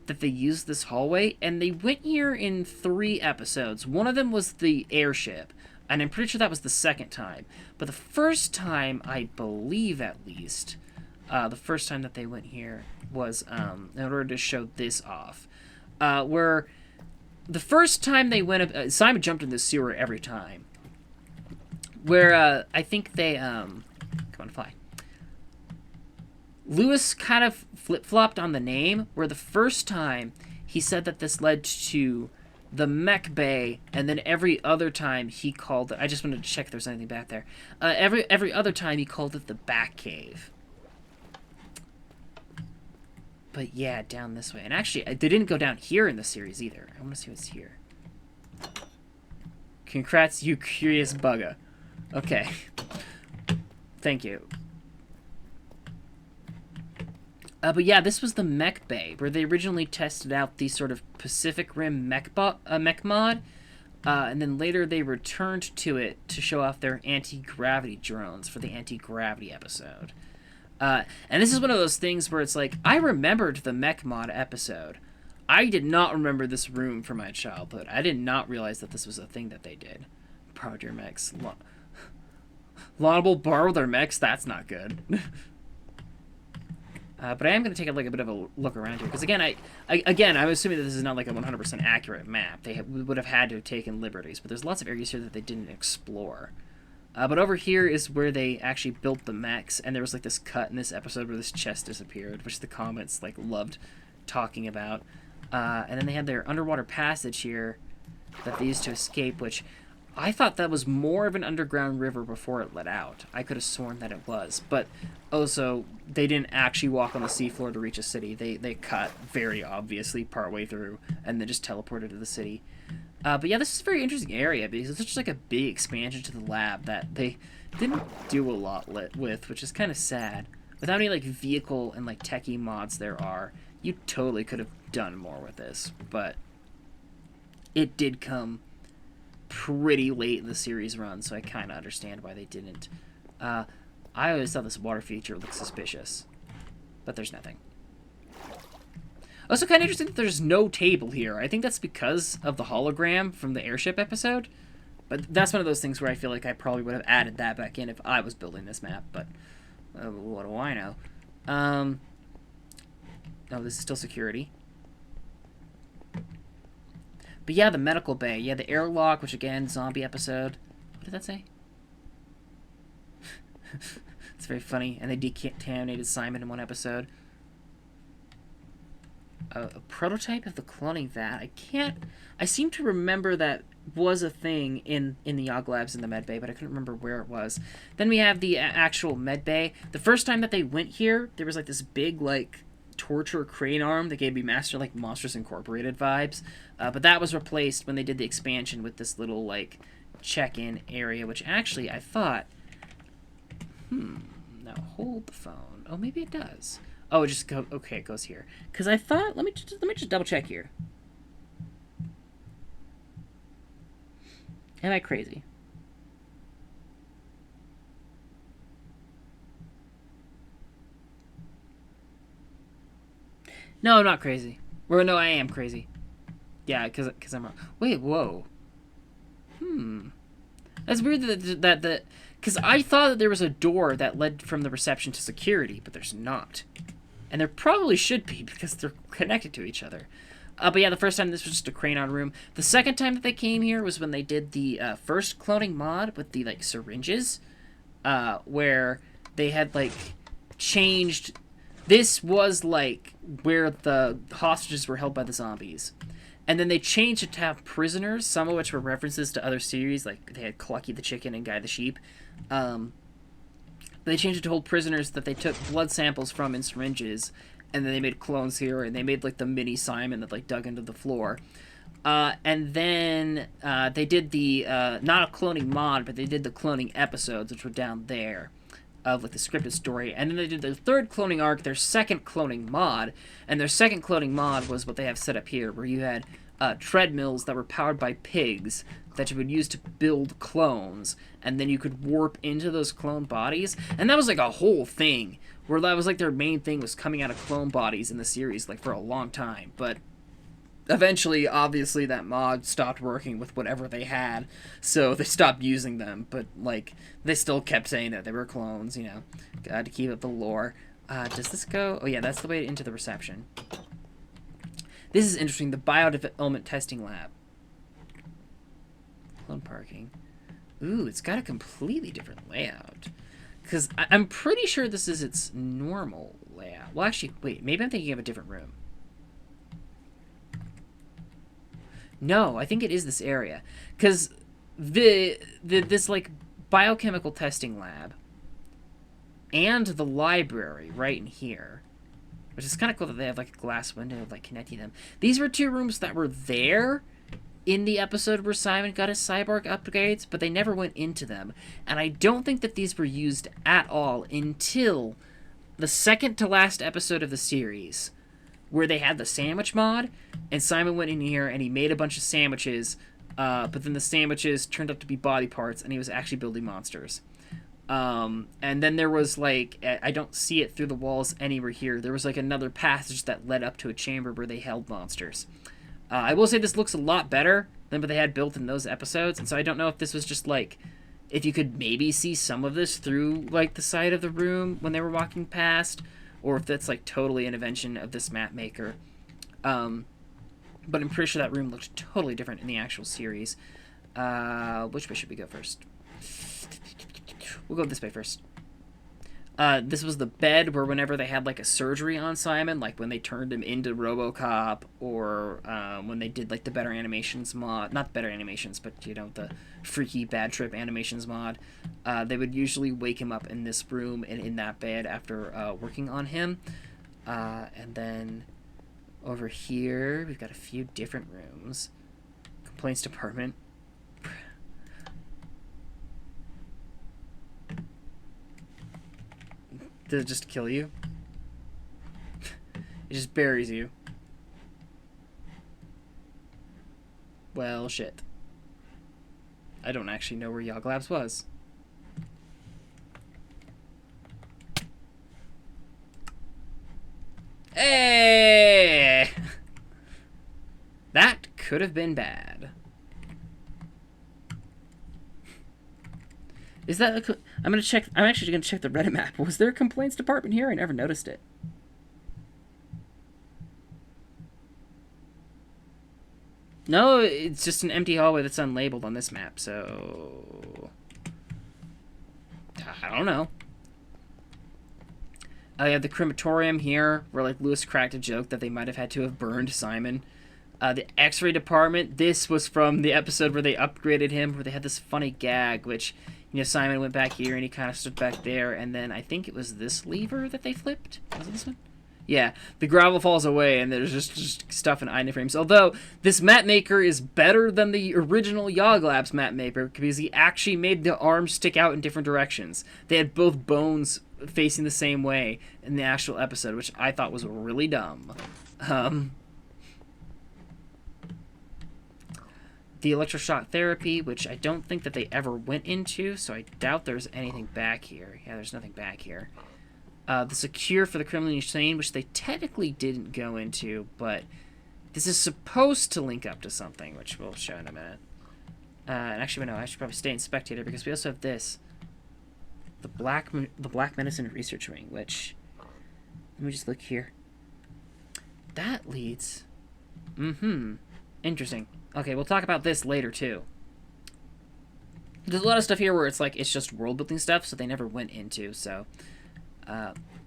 Speaker 1: that they used this hallway, and they went here in 3 episodes. One of them was the airship, and I'm pretty sure that was the second time. But the first time, I believe at least, the first time that they went here was in order to show this off. Where the first time they went, Simon jumped in the sewer every time. Where I think they, come on, fly. Lewis kind of flip-flopped on the name, where the first time he said that this led to the mech bay, and then every other time he called it, I just wanted to check if there's anything back there. Every other time he called it the back cave. But yeah, down this way. And actually, they didn't go down here in the series either. I want to see what's here. Congrats, you curious bugger. Okay. Thank you. But yeah, this was the mech bay, where they originally tested out the sort of Pacific Rim mech mod, and then later they returned to it to show off their anti-gravity drones for the anti-gravity episode. And this is one of those things where it's like, I remembered the mech mod episode. I did not remember this room from my childhood. I did not realize that this was a thing that they did. Borrowed your mechs. Laudable borrow their mechs? That's not good. But I am going to take a bit of a look around here, because again, I'm assuming that this is not like a 100% accurate map. They would have had to have taken liberties, but there's lots of areas here that they didn't explore. But over here is where they actually built the mechs, and there was like this cut in this episode where this chest disappeared, which the comments like loved talking about. And then they had their underwater passage here that they used to escape, which I thought that was more of an underground river before it let out. I could have sworn that it was. But also, they didn't actually walk on the seafloor to reach a city. They cut, very obviously, partway through, and then just teleported to the city. But yeah, this is a very interesting area, because it's just like a big expansion to the lab that they didn't do a lot with, which is kind of sad. With how many like vehicle and like techie mods there are, you totally could have done more with this. But it did come pretty late in the series run, so I kind of understand why they didn't. I always thought this water feature looked suspicious, but there's nothing. Also, kind of interesting that there's no table here. I think that's because of the hologram from the airship episode, but that's one of those things where I feel like I probably would have added that back in if I was building this map, but what do I know? Oh, this is still security. But yeah, the medical bay. Yeah, the airlock, which again, zombie episode. What did that say? It's very funny. And they decontaminated Simon in one episode. A prototype of the cloning vat. I seem to remember that was a thing in the Yoglabs in the med bay, but I couldn't remember where it was. Then we have the actual med bay. The first time that they went here, there was like this big like torture crane arm that gave me Master like Monsters Incorporated vibes, but that was replaced when they did the expansion with this little like check-in area, which actually I thought, now hold the phone. Oh, maybe it does. Oh, it just go. Okay, it goes here. Because I thought, let me just double check here. Am I crazy? No, I'm not crazy. Or no, I am crazy. Yeah, because I'm wrong. Wait, whoa. That's weird that because I thought that there was a door that led from the reception to security, but there's not. And there probably should be, because they're connected to each other. But yeah, the first time this was just a crane-on room. The second time that they came here was when they did the first cloning mod with the like syringes, where they had like changed. This was like where the hostages were held by the zombies. And then they changed it to have prisoners, some of which were references to other series, like they had Clucky the Chicken and Guy the Sheep. They changed it to hold prisoners that they took blood samples from in syringes, and then they made clones here, and they made, like, the mini Simon that, like, dug into the floor. And then they did the, not a cloning mod, but they did the cloning episodes, which were down there, of, like, the scripted story. And then they did their third cloning arc, their second cloning mod, and their second cloning mod was what they have set up here, where you had treadmills that were powered by pigs that you would use to build clones, and then you could warp into those clone bodies. And that was, like, a whole thing, where that was, like, their main thing was coming out of clone bodies in the series, like, for a long time. But eventually, obviously, that mod stopped working with whatever they had, so they stopped using them. But, like, they still kept saying that they were clones, you know, to keep up the lore. Does this go? Oh, yeah, that's the way into the reception. This is interesting, the biodevelopment testing lab. Clone parking. Ooh, it's got a completely different layout. Because I'm pretty sure this is its normal layout. Well, actually, wait, maybe I'm thinking of a different room. No, I think it is this area. Because this, like, biochemical testing lab and the library right in here, which is kind of cool that they have, like, a glass window, like, connecting them. These were two rooms that were there in the episode where Simon got his cyborg upgrades, but they never went into them. And I don't think that these were used at all until the second to last episode of the series, where they had the sandwich mod, and Simon went in here and he made a bunch of sandwiches, but then the sandwiches turned out to be body parts, and he was actually building monsters. And then there was, like, I don't see it through the walls anywhere here, there was, like, another passage that led up to a chamber where they held monsters. I will say this looks a lot better than what they had built in those episodes, and so I don't know if this was just, like, if you could maybe see some of this through, like, the side of the room when they were walking past, or if that's, like, totally an invention of this map maker. But I'm pretty sure that room looked totally different in the actual series. Which way should we go first? We'll go this way first. This was the bed where whenever they had, like, a surgery on Simon, like when they turned him into RoboCop, or when they did, like, the Better Animations mod, not Better Animations, but, you know, the Freaky Bad Trip Animations mod, they would usually wake him up in this room and in that bed after working on him. And then over here, we've got a few different rooms. Complaints department. Does it just kill you? It just buries you. Well, shit. I don't actually know where Yoglabs was. Hey! That could have been bad. Is that a... I'm actually gonna check the Reddit map. Was there a complaints department here? I never noticed it. No, it's just an empty hallway that's unlabeled on this map, so... I don't know. I have the crematorium here, where, like, Lewis cracked a joke that they might have had to have burned Simon. The X-ray department, this was from the episode where they upgraded him, where they had this funny gag, which... You know, Simon went back here, and he kind of stood back there, and then I think it was this lever that they flipped? Was it this one? Yeah, the gravel falls away, and there's just stuff in iframes. Although, this map maker is better than the original Yoglabs map maker, because he actually made the arms stick out in different directions. They had both bones facing the same way in the actual episode, which I thought was really dumb. The electroshock therapy, which I don't think that they ever went into, so I doubt there's anything back here. Yeah, there's nothing back here. The secure for the criminally insane, which they technically didn't go into, but this is supposed to link up to something, which we'll show in a minute. And actually, no, I should probably stay in spectator, because we also have this. The Black Medicine Research Wing, which... Let me just look here. That leads... Interesting. Okay, we'll talk about this later, too. There's a lot of stuff here where it's like, it's just world-building stuff, so they never went into, so...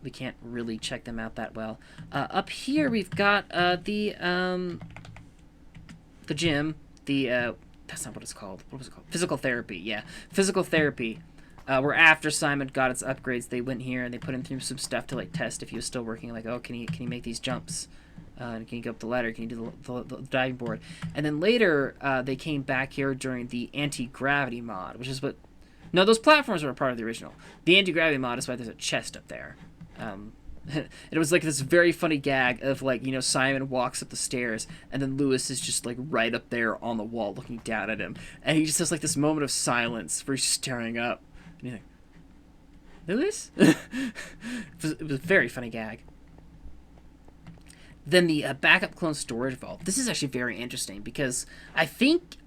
Speaker 1: we can't really check them out that well. Up here, we've got, the gym. That's not what it's called. What was it called? Physical therapy, yeah. Physical therapy. where after Simon got its upgrades, they went here and they put him through some stuff to like test if he was still working. Like, oh, can he make these jumps? Can you go up the ladder? Can you do the diving board? And then later, they came back here during the anti-gravity mod, which is what... No, those platforms were a part of the original. The anti-gravity mod is why there's a chest up there. It was like this very funny gag of like, you know, Simon walks up the stairs and then Lewis is just like right up there on the wall looking down at him. And he just has like this moment of silence where he's staring up. And he's like, Lewis? It was a very funny gag. Then the backup clone storage vault. This is actually very interesting because I think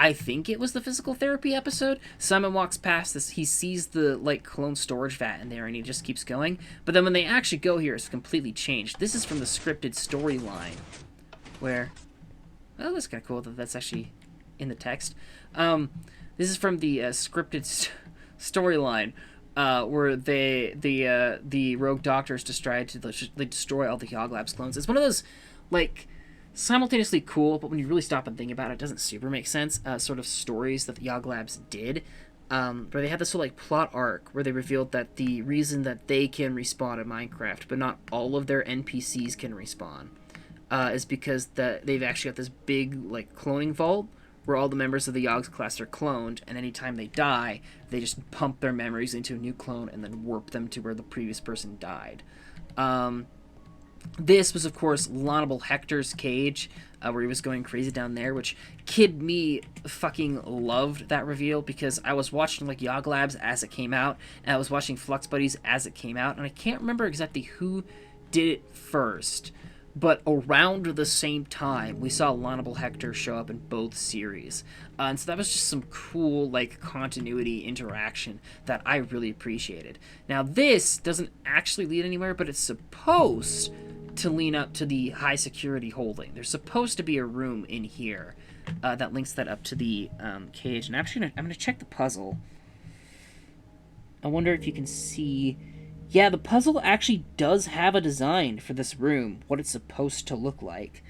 Speaker 1: it was the physical therapy episode. Simon walks past this. He sees the like clone storage vat in there, and he just keeps going. But then when they actually go here, it's completely changed. This is from the scripted storyline, where oh, that's kind of cool that that's actually in the text. This is from the scripted storyline. Where the rogue doctors decide to destroy all the Yoglabs clones. It's one of those, like, simultaneously cool, but when you really stop and think about it, it doesn't super make sense, sort of stories that the Yoglabs did, where they had this whole, like, plot arc where they revealed that the reason that they can respawn in Minecraft, but not all of their NPCs can respawn, is because they've actually got this big, like, cloning vault, where all the members of the Yogs class are cloned, and anytime they die, they just pump their memories into a new clone and then warp them to where the previous person died. This was, of course, Lonable Hector's cage, where he was going crazy down there, which kid me fucking loved that reveal, because I was watching, like, Yoglabs as it came out, and I was watching Flux Buddies as it came out, and I can't remember exactly who did it first. But around the same time, we saw Lonable Hector show up in both series. And so that was just some cool, like, continuity interaction that I really appreciated. Now, this doesn't actually lead anywhere, but it's supposed to lean up to the high security holding. There's supposed to be a room in here that links that up to the cage. And I'm gonna check the puzzle. I wonder if you can see... Yeah, the puzzle actually does have a design for this room, what it's supposed to look like.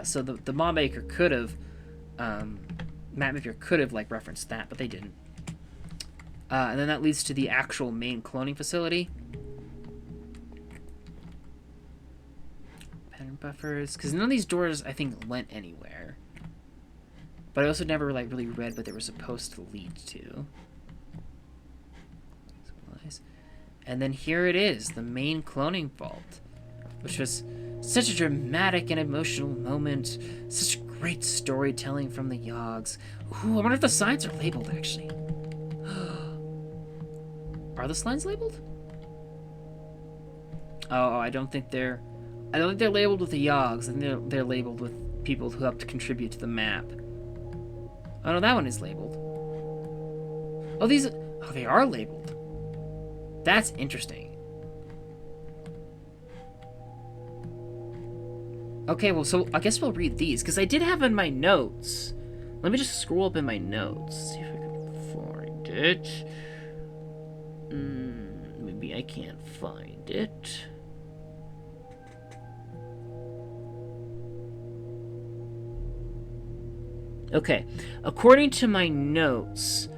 Speaker 1: So the mod maker could have, map maker could have like referenced that, but they didn't. And then that leads to the actual main cloning facility. Pattern buffers, because none of these doors I think went anywhere. But I also never like really read what they were supposed to lead to. And then here it is, the main cloning vault, which was such a dramatic and emotional moment, such great storytelling from the Yogs. Ooh, I wonder if the signs are labeled, actually. Are the signs labeled? Oh, I don't think they're labeled with the Yogs. I think they're labeled with people who helped contribute to the map. Oh no, that one is labeled. Oh, they are labeled. That's interesting. Okay, well, so I guess we'll read these, because I did have in my notes. Let me just scroll up in my notes, see if I can find it. Maybe I can't find it. Okay, according to my notes,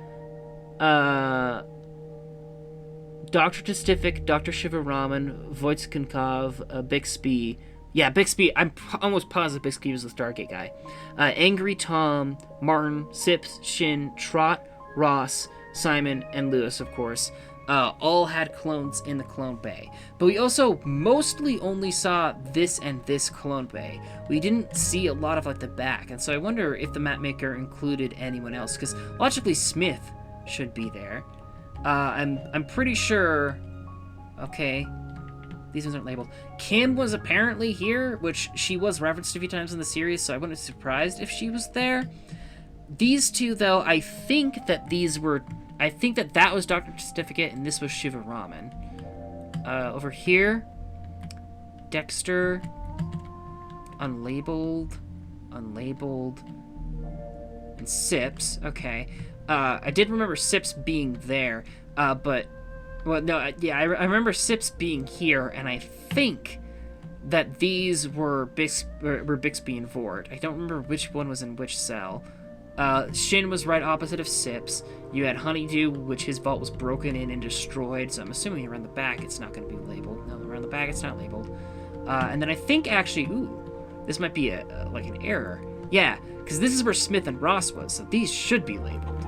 Speaker 1: Dr. Testifik, Dr. Shivaraman, Voitskankov, Bixby. Yeah, Bixby. I'm almost positive Bixby was the Stargate guy. Angry Tom, Martin, Sips, Shin, Trot, Ross, Simon, and Lewis, of course, all had clones in the clone bay. But we also mostly only saw this and this clone bay. We didn't see a lot of like the back, and so I wonder if the map maker included anyone else, because logically Smith should be there. I'm pretty sure... Okay. These ones aren't labeled. Kim was apparently here, which she was referenced a few times in the series, so I wouldn't be surprised if she was there. These two, though, I think that that was Dr. Certificate, and this was Shivaraman. Over here, Dexter, unlabeled, and Sips. Okay. I did remember Sips being there, but... Well, no, yeah, I remember Sips being here, and I think that these were Bixby and Vort. I don't remember which one was in which cell. Shin was right opposite of Sips. You had Honeydew, which his vault was broken in and destroyed, so I'm assuming around the back it's not going to be labeled. No, around the back it's not labeled. And then I think actually, this might be like an error. Yeah, because this is where Smith and Ross was, so these should be labeled.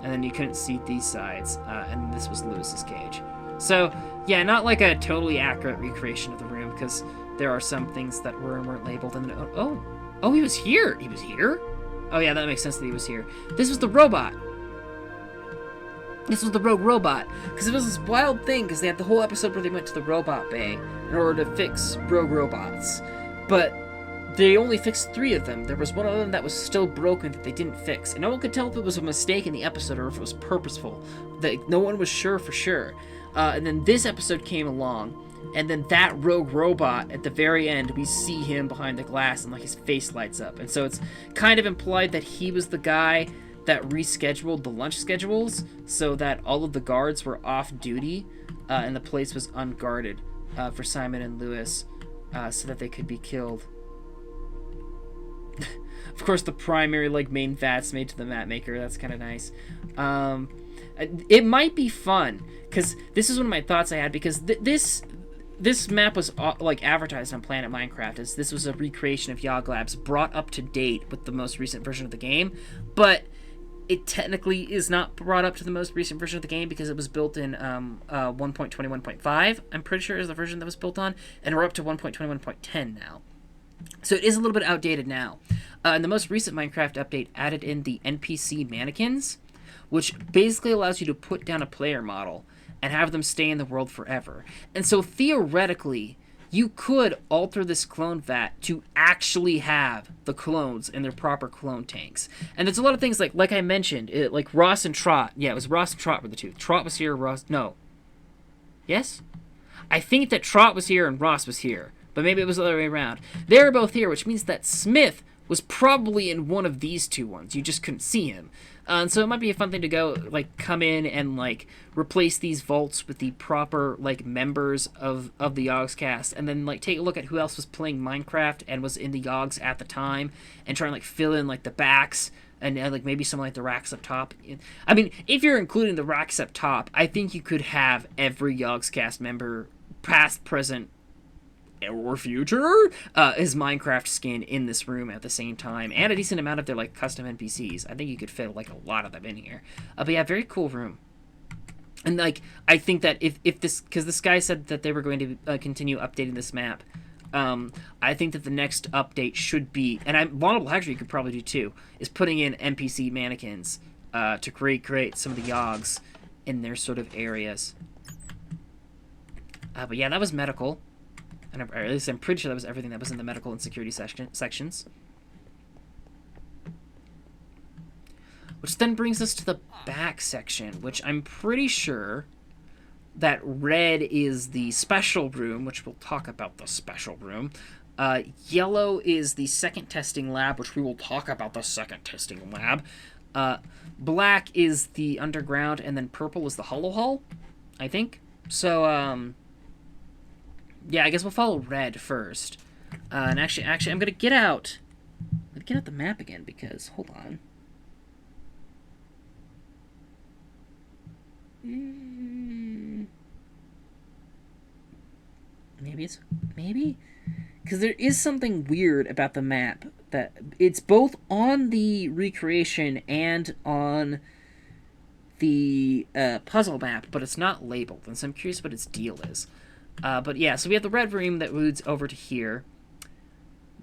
Speaker 1: And then you couldn't see these sides, and this was Lewis's cage. So, yeah, not like a totally accurate recreation of the room, because there are some things that weren't labeled. And then, oh, he was here. He was here? Oh, yeah, that makes sense that he was here. This was the robot. This was the rogue robot. Because it was this wild thing, because they had the whole episode where they went to the robot bay in order to fix rogue robots. But they only fixed 3 of them. There was one of them that was still broken that they didn't fix. And no one could tell if it was a mistake in the episode or if it was purposeful. No one was sure for sure. And then this episode came along. And then that rogue robot, at the very end, we see him behind the glass and like his face lights up. And so it's kind of implied that he was the guy that rescheduled the lunch schedules so that all of the guards were off duty and the place was unguarded for Simon and Lewis so that they could be killed. Of course, the primary main VATS made to the map maker. That's kind of nice. It might be fun because this is one of my thoughts I had because this map was advertised on Planet Minecraft as this was a recreation of Yoglabs brought up to date with the most recent version of the game, but it technically is not brought up to the most recent version of the game because it was built in 1.21.5, I'm pretty sure is the version that was built on, and we're up to 1.21.10 now. So it is a little bit outdated now. And the most recent Minecraft update added in the NPC mannequins, which basically allows you to put down a player model and have them stay in the world forever. And so theoretically, you could alter this clone vat to actually have the clones in their proper clone tanks. And there's a lot of things like I mentioned, like Ross and Trot. Yeah, it was Ross and Trot were the two. Trot was here, Ross... No. Yes? I think that Trot was here and Ross was here. But maybe it was the other way around. They were both here, which means that Smith was probably in one of these two ones. You just couldn't see him. And so it might be a fun thing to go, come in and, replace these vaults with the proper, members of the Yogs cast, and then, take a look at who else was playing Minecraft and was in the Yogs at the time, and try and, fill in, the backs, and, maybe some, the racks up top. I mean, if you're including the racks up top, I think you could have every Yogs cast member, past, present, or future, is Minecraft skin in this room at the same time, and a decent amount of their custom NPCs. I think you could fit a lot of them in here. But yeah, very cool room. And I think that if this, because this guy said that they were going to continue updating this map, I think that the next update should be, and Vulnerable actually you could probably do too, is putting in NPC mannequins to create some of the Yogs in their sort of areas. But yeah, that was medical. And or at least I'm pretty sure that was everything that was in the medical and security sections. Which then brings us to the back section, which I'm pretty sure that red is the special room, which we'll talk about the special room. Yellow is the second testing lab, which we will talk about the second testing lab. Black is the underground, and then purple is the hollow hall, I think. So, yeah, I guess we'll follow red first. And actually, I'm gonna get out. The map again because hold on. Maybe because there is something weird about the map that it's both on the recreation and on the puzzle map, but it's not labeled, and so I'm curious what its deal is. But yeah, so we have the red room that leads over to here.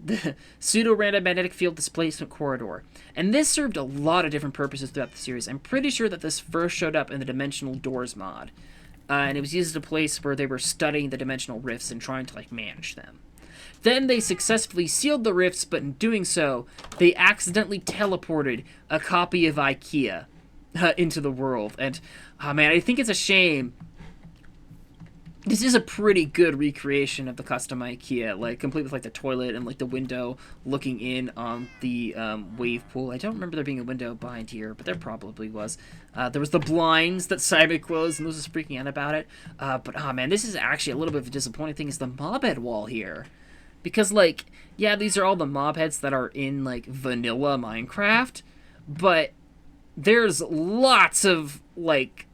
Speaker 1: The pseudo-random magnetic field displacement corridor. And this served a lot of different purposes throughout the series. I'm pretty sure that this first showed up in the Dimensional Doors mod. And it was used as a place where they were studying the dimensional rifts and trying to, manage them. Then they successfully sealed the rifts, but in doing so, they accidentally teleported a copy of IKEA into the world. And, oh man, I think it's a shame. This is a pretty good recreation of the custom IKEA, complete with the toilet and the window looking in on the wave pool. I don't remember there being a window behind here, but there probably was. There was the blinds that Simon closed and was freaking out about it. But oh man, this is actually a little bit of a disappointing thing is the mob head wall here. Because, like, yeah, these are all the mob heads that are in, like, vanilla Minecraft, but there's lots of, like,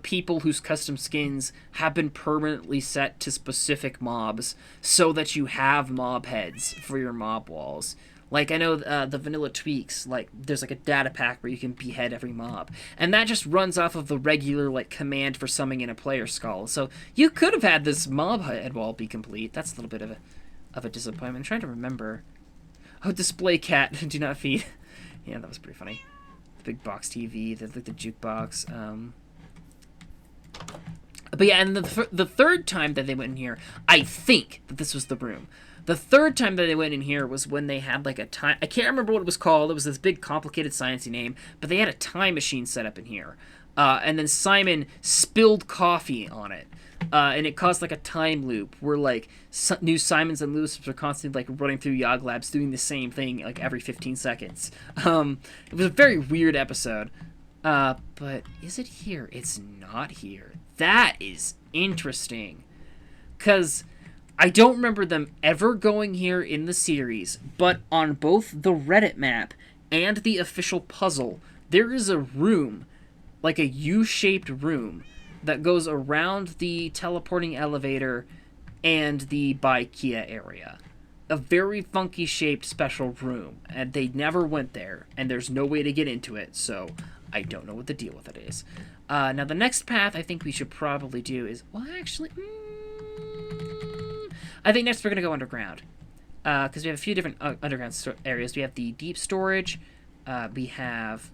Speaker 1: people whose custom skins have been permanently set to specific mobs so that you have mob heads for your mob walls. Like, I know the vanilla tweaks, like, there's, like, a data pack where you can behead every mob. And that just runs off of the regular, like, command for summoning in a player skull. So you could have had this mob head wall be complete. That's a little bit of a disappointment. I'm trying to remember. Oh, display cat, do not feed. Yeah, that was pretty funny. The big box TV, the jukebox, But yeah, and the third time that they went in here, I think that this was the room. The third time that they went in here was when they had, like, a time... I can't remember what it was called. It was this big, complicated, sciencey name. But they had a time machine set up in here. And then Simon spilled coffee on it. And it caused, like, a time loop where, like, new Simons and Lewis's are constantly, like, running through Yoglabs doing the same thing, like, every 15 seconds. It was a very weird episode. But is it here? It's not here. That is interesting. Because I don't remember them ever going here in the series, but on both the Reddit map and the official puzzle, there is a room, like a U-shaped room, that goes around the teleporting elevator and the Kia area. A very funky shaped special room, and they never went there, and there's no way to get into it, so I don't know what the deal with it is. Now, the next path I think we should probably do is... Well, actually... I think next we're going to go underground. Because we have a few different underground areas. We have the deep storage. We have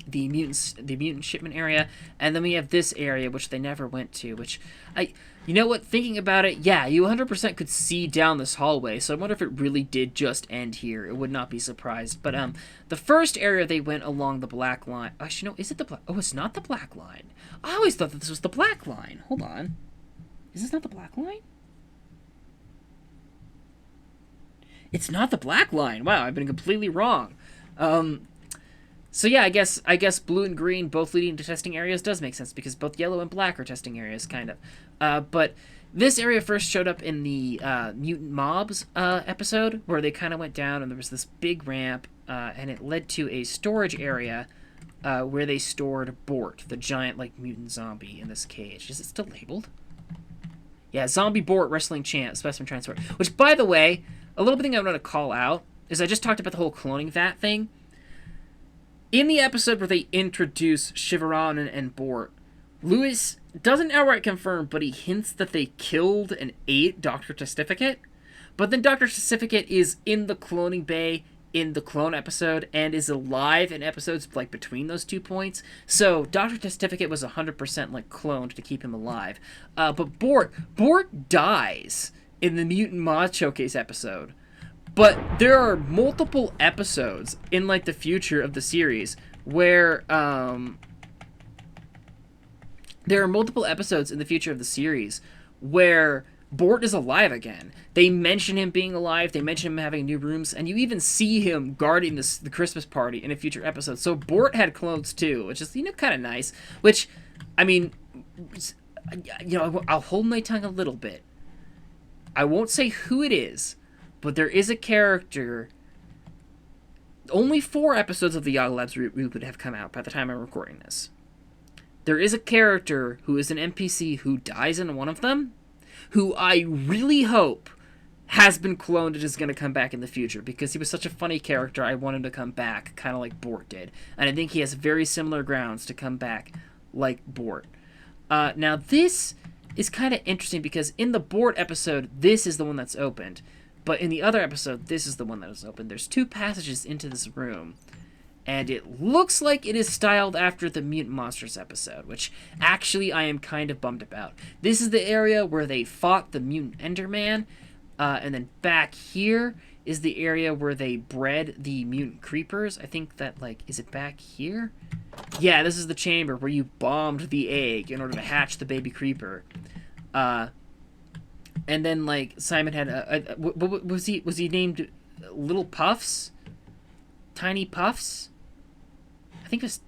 Speaker 1: the mutant shipment area. And then we have this area, which they never went to. Which, you know what? Thinking about it, yeah, you 100% could see down this hallway. So I wonder if it really did just end here. It would not be surprised. But the first area they went along the black line. Actually, no, is it the black? Oh, it's not the black line. I always thought that this was the black line. Hold on. Is this not the black line? It's not the black line. Wow, I've been completely wrong. So yeah, I guess blue and green both leading to testing areas does make sense because both yellow and black are testing areas, kind of. But this area first showed up in the Mutant Mobs episode where they kind of went down and there was this big ramp and it led to a storage area where they stored Bort, the giant like mutant zombie in this cage. Is it still labeled? Yeah, Zombie Bort Wrestling Champ Specimen Transport. Which, by the way, a little thing I want to call out is I just talked about the whole cloning vat thing. In the episode where they introduce Shivaran and Bort, Lewis doesn't outright confirm, but he hints that they killed and ate Dr. Testificate. But then Dr. Testificate is in the cloning bay in the clone episode and is alive in episodes like between those 2 points. So Dr. Testificate was 100% like cloned to keep him alive. But Bort dies in the Mutant Mod Showcase episode. But there are multiple episodes in like the future of the series where Bort is alive again. They mention him being alive, they mention him having new rooms, and you even see him guarding the Christmas party in a future episode. So Bort had clones too, which is, kind of nice. Which, I mean, I'll hold my tongue a little bit. I won't say who it is, but there is a character. Only 4 episodes of the Yoglabs reboot have come out by the time I'm recording this. There is a character who is an NPC who dies in one of them, who I really hope has been cloned and is going to come back in the future, because he was such a funny character, I want him to come back, kind of like Bort did. And I think he has very similar grounds to come back like Bort. Now, this is kind of interesting, because in the Bort episode, this is the one that's opened. But in the other episode, this is the one that is opened. There's 2 passages into this room. And it looks like it is styled after the Mutant Monsters episode, which actually I am kind of bummed about. This is the area where they fought the Mutant Enderman, and then back here is the area where they bred the Mutant Creepers. I think that, is it back here? Yeah, this is the chamber where you bombed the egg in order to hatch the baby Creeper. And then, Simon had was he named Little Puffs? Tiny Puffs? I think it was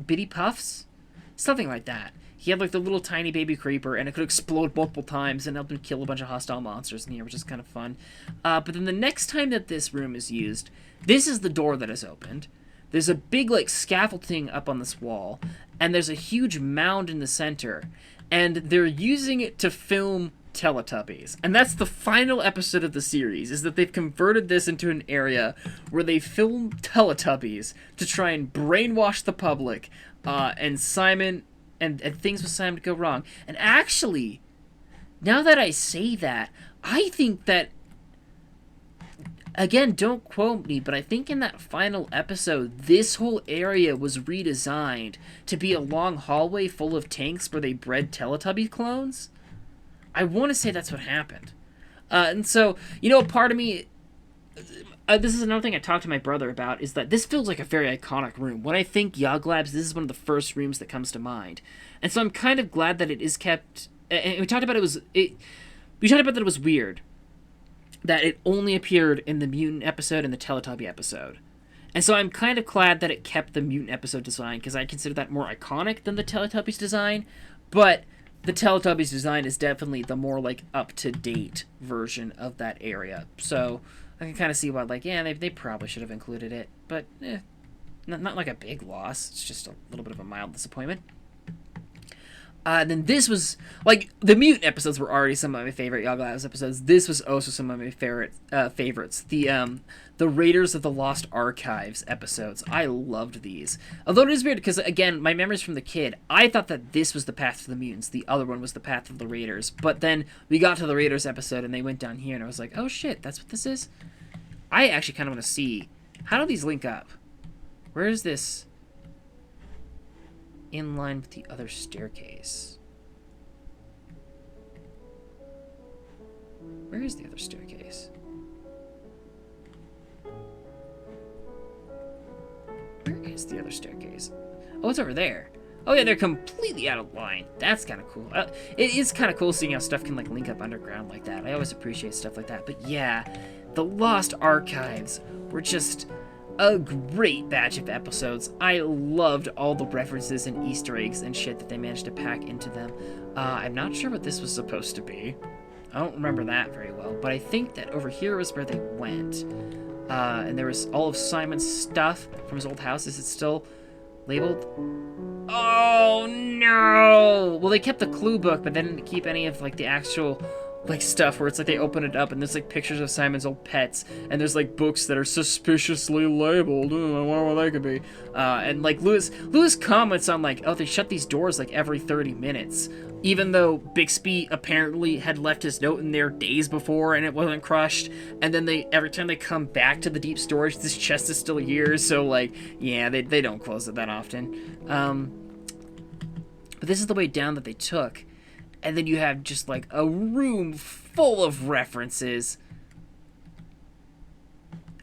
Speaker 1: Bitty Puffs? Something like that. he had like the little tiny baby creeper, and it could explode multiple times and help him kill a bunch of hostile monsters in here, which is kind of fun. But then the next time that this room is used, this is the door that is opened. There's a big like scaffolding up on this wall, and there's a huge mound in the center, and they're using it to film Teletubbies. And that's the final episode of the series, is that they've converted this into an area where they film Teletubbies to try and brainwash the public, and Simon, and things with Simon go wrong. And actually, now that I say that, I think that, again, don't quote me, but I think in that final episode, this whole area was redesigned to be a long hallway full of tanks where they bred Teletubby clones. I want to say that's what happened. And so, part of me... this is another thing I talked to my brother about, is that this feels like a very iconic room. When I think Yoglabs, this is one of the first rooms that comes to mind. And so I'm kind of glad that it is kept... And we talked about we talked about that it was weird that it only appeared in the Mutant episode and the Teletubby episode. And so I'm kind of glad that it kept the Mutant episode design, because I consider that more iconic than the Teletubbies design. But the Teletubbies design is definitely the more, like, up-to-date version of that area. So I can kind of see why, like, yeah, they probably should have included it. But, not like a big loss. It's just a little bit of a mild disappointment. Then this was, like, the Mutant episodes were already some of my favorite Yoglabs episodes. This was also some of my favorites. The Raiders of the Lost Archives episodes. I loved these. Although it is weird, because, again, my memories from the kid, I thought that this was the path to the Mutants. The other one was the path of the Raiders. But then we got to the Raiders episode, and they went down here, and I was like, oh shit, that's what this is? I actually kind of want to see, how do these link up? Where is this in line with the other staircase? Where is the other staircase? Where is the other staircase? Oh, it's over there. Oh yeah, they're completely out of line. That's kind of cool. It is kind of cool seeing how stuff can like link up underground like that. I always appreciate stuff like that. But yeah, the Lost Archives were just a great batch of episodes. I loved all the references and Easter eggs and shit that they managed to pack into them. I'm not sure what this was supposed to be. I don't remember that very well, but I think that over here was where they went. And there was all of Simon's stuff from his old house. Is it still labeled? Oh no! Well, they kept the clue book, but they didn't keep any of like the actual like stuff where it's like they open it up and there's like pictures of Simon's old pets, and there's like books that are suspiciously labeled. I wonder what they could be. And like Lewis comments on like, oh, they shut these doors like every 30 minutes. Even though Bixby apparently had left his note in there days before and it wasn't crushed, and then every time they come back to the deep storage, this chest is still here, so like, yeah, they don't close it that often. But this is the way down that they took, and then you have just like a room full of references.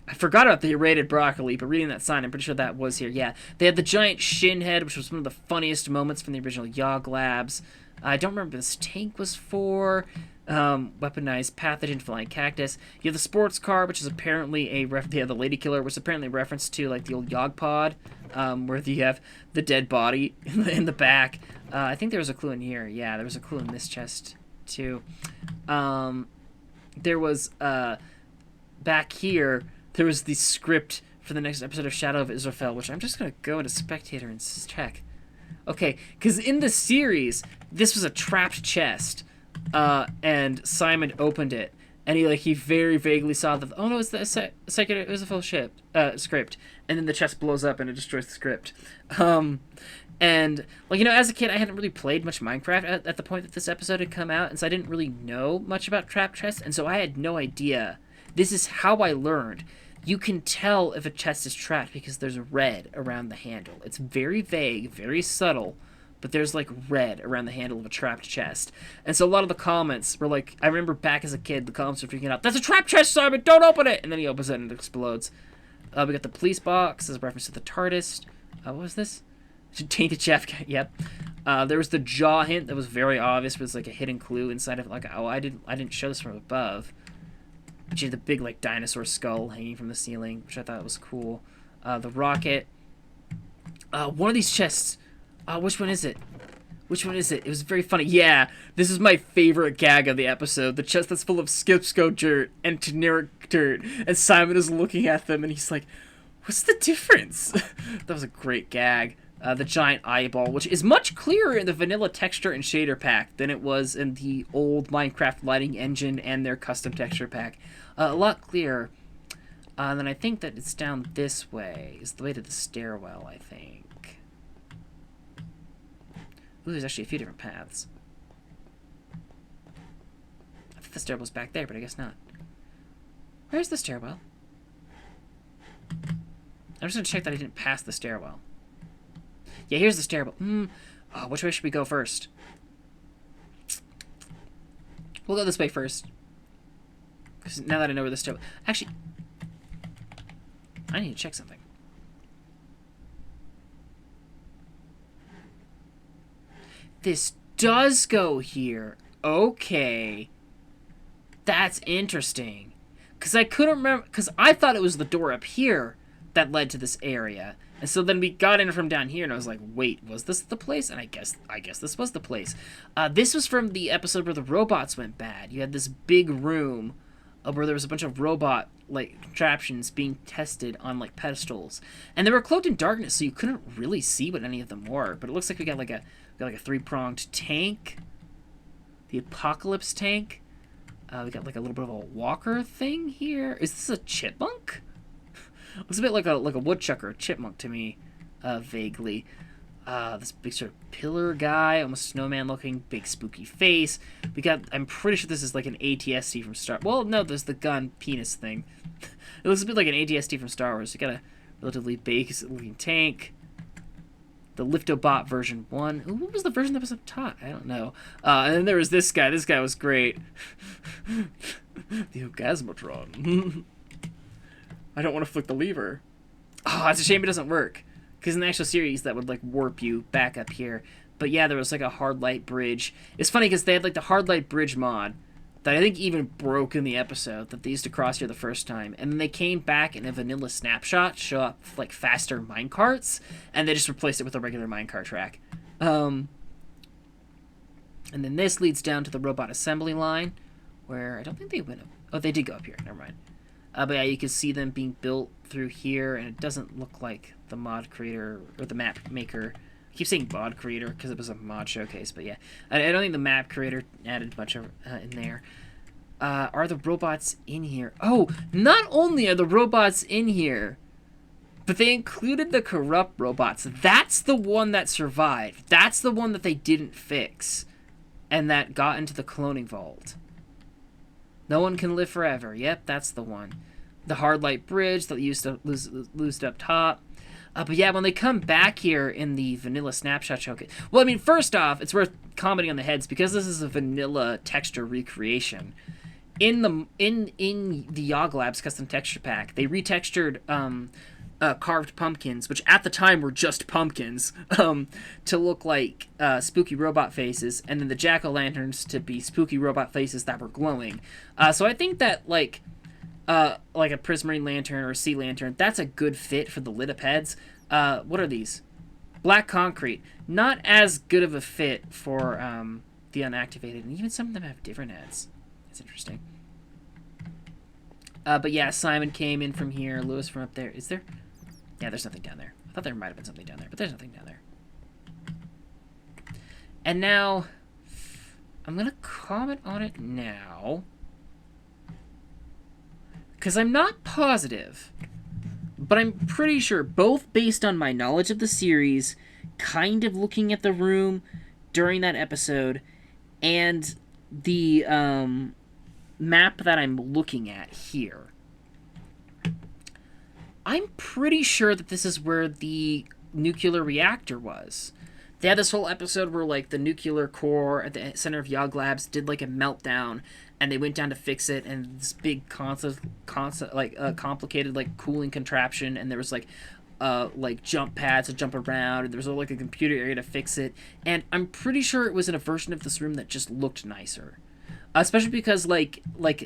Speaker 1: I forgot about the irradiated broccoli, but reading that sign, I'm pretty sure that was here. Yeah, they had the giant shin head, which was one of the funniest moments from the original Yoglabs. I don't remember what this tank was for. Weaponized pathogen flying cactus. You have the sports car, which is apparently the lady killer, which is apparently a reference to like the old Yog pod, where you have the dead body in the back. I think there was a clue in here. Yeah, there was a clue in this chest too. There was back here. There was the script for the next episode of Shadow of Israfel, which I'm just gonna go into Spectator and check. Okay, because in the series, this was a trapped chest, and Simon opened it, and he very vaguely saw that, oh no, it's the it was a full script, and then the chest blows up and it destroys the script. And, like, as a kid, I hadn't really played much Minecraft at the point that this episode had come out, and so I didn't really know much about trapped chests, and so I had no idea. This is how I learned. You can tell if a chest is trapped because there's red around the handle. It's very vague, very subtle, but there's like red around the handle of a trapped chest. And so a lot of the comments were like, I remember back as a kid, the comments were freaking out, "That's a trapped chest, Simon! Don't open it!" And then he opens it and it explodes. We got the police box as a reference to the TARDIS. What was this? Tainted Chef. Yep. There was the jaw hint that was very obvious. It was like a hidden clue inside of it. Like, oh, I didn't show this from above. But you had the big, like, dinosaur skull hanging from the ceiling, which I thought was cool. The rocket. One of these chests. Which one is it? Which one is it? It was very funny. Yeah, this is my favorite gag of the episode. The chest that's full of Skipsco dirt and generic dirt, and Simon is looking at them, and he's like, "What's the difference?" That was a great gag. The giant eyeball, which is much clearer in the vanilla texture and shader pack than it was in the old Minecraft lighting engine and their custom texture pack. A lot clearer. And then I think that it's down this way. It's the way to the stairwell, I think. Ooh, there's actually a few different paths. I thought the stairwell's back there, but I guess not. Where's the stairwell? I'm just gonna check that I didn't pass the stairwell. Yeah, here's the stairwell. Oh, which way should we go first? We'll go this way first. Because now that I know where the stairwell... Actually, I need to check something. This does go here. Okay. That's interesting. Because I couldn't remember... Because I thought it was the door up here that led to this area. And so then we got in from down here, and I was like, wait, was this the place? And I guess this was the place. This was from the episode where the robots went bad. You had this big room where there was a bunch of robot contraptions being tested on pedestals, and they were cloaked in darkness, so you couldn't really see what any of them were. But it looks like we got a three-pronged tank, the apocalypse tank. We got a little bit of a walker thing here. Is this a chipmunk? Looks a bit like a woodchuck or a chipmunk to me, vaguely. This big sort of pillar guy, almost snowman looking, big spooky face. We got, I'm pretty sure this is like an ATST from Star... Well, no, there's the gun penis thing. It looks a bit like an ATST from Star Wars. We got a relatively basic looking tank. The Liftobot version 1. Ooh, what was the version that was up top? I don't know. And then there was this guy. This guy was great. The Orgasmatron. I don't want to flick the lever. Oh, it's a shame it doesn't work. Because in the actual series, that would warp you back up here. But yeah, there was a hard light bridge. It's funny because they had the hard light bridge mod that I think even broke in the episode that they used to cross here the first time. And then they came back in a vanilla snapshot, show up faster minecarts, and they just replaced it with a regular minecart track. And then this leads down to the robot assembly line, where I don't think they went up. Oh, they did go up here. Never mind. But yeah, you can see them being built through here, and it doesn't look like the mod creator or the map maker. I keep saying mod creator because it was a mod showcase, but yeah. I don't think the map creator added much in there. Are the robots in here? Oh, not only are the robots in here, but they included the corrupt robots. That's the one that survived. That's the one that they didn't fix, and that got into the cloning vault. No one can live forever. Yep, that's the one. The hard light bridge that used to lose up top. But yeah, when they come back here in the vanilla snapshot showcase... Well, I mean, first off, it's worth commenting on the heads because this is a vanilla texture recreation. In the Yoglabs custom texture pack, they retextured carved pumpkins, which at the time were just pumpkins, to look like spooky robot faces, and then the jack-o'-lanterns to be spooky robot faces that were glowing. So I think that like a prismarine lantern or a sea lantern, that's a good fit for the lit up heads. What are these? Black concrete. Not as good of a fit for the unactivated, and even some of them have different heads. That's interesting. But yeah, Simon came in from here, Lewis from up there. Is there? Yeah, there's nothing down there. I thought there might have been something down there, but there's nothing down there. And now, I'm going to comment on it now, because I'm not positive, but I'm pretty sure, both based on my knowledge of the series, kind of looking at the room during that episode, and the map that I'm looking at here. I'm pretty sure that this is where the nuclear reactor was. They had this whole episode where the nuclear core at the center of Yoglabs did a meltdown, and they went down to fix it, and this big complicated cooling contraption, and there was jump pads to jump around, and there was a computer area to fix it, and I'm pretty sure it was in a version of this room that just looked nicer. Especially because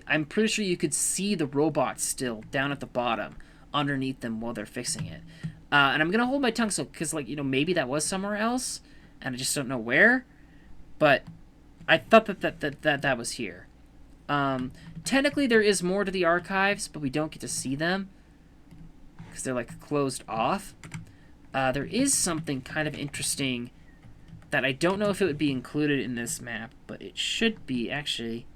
Speaker 1: I'm pretty sure you could see the robots still down at the bottom underneath them while they're fixing it. And I'm gonna hold my tongue, so because maybe that was somewhere else, and I just don't know where. but I thought that was here. Technically, there is more to the archives, but we don't get to see them because they're like closed off. There is something kind of interesting that I don't know if it would be included in this map, but it should be, actually.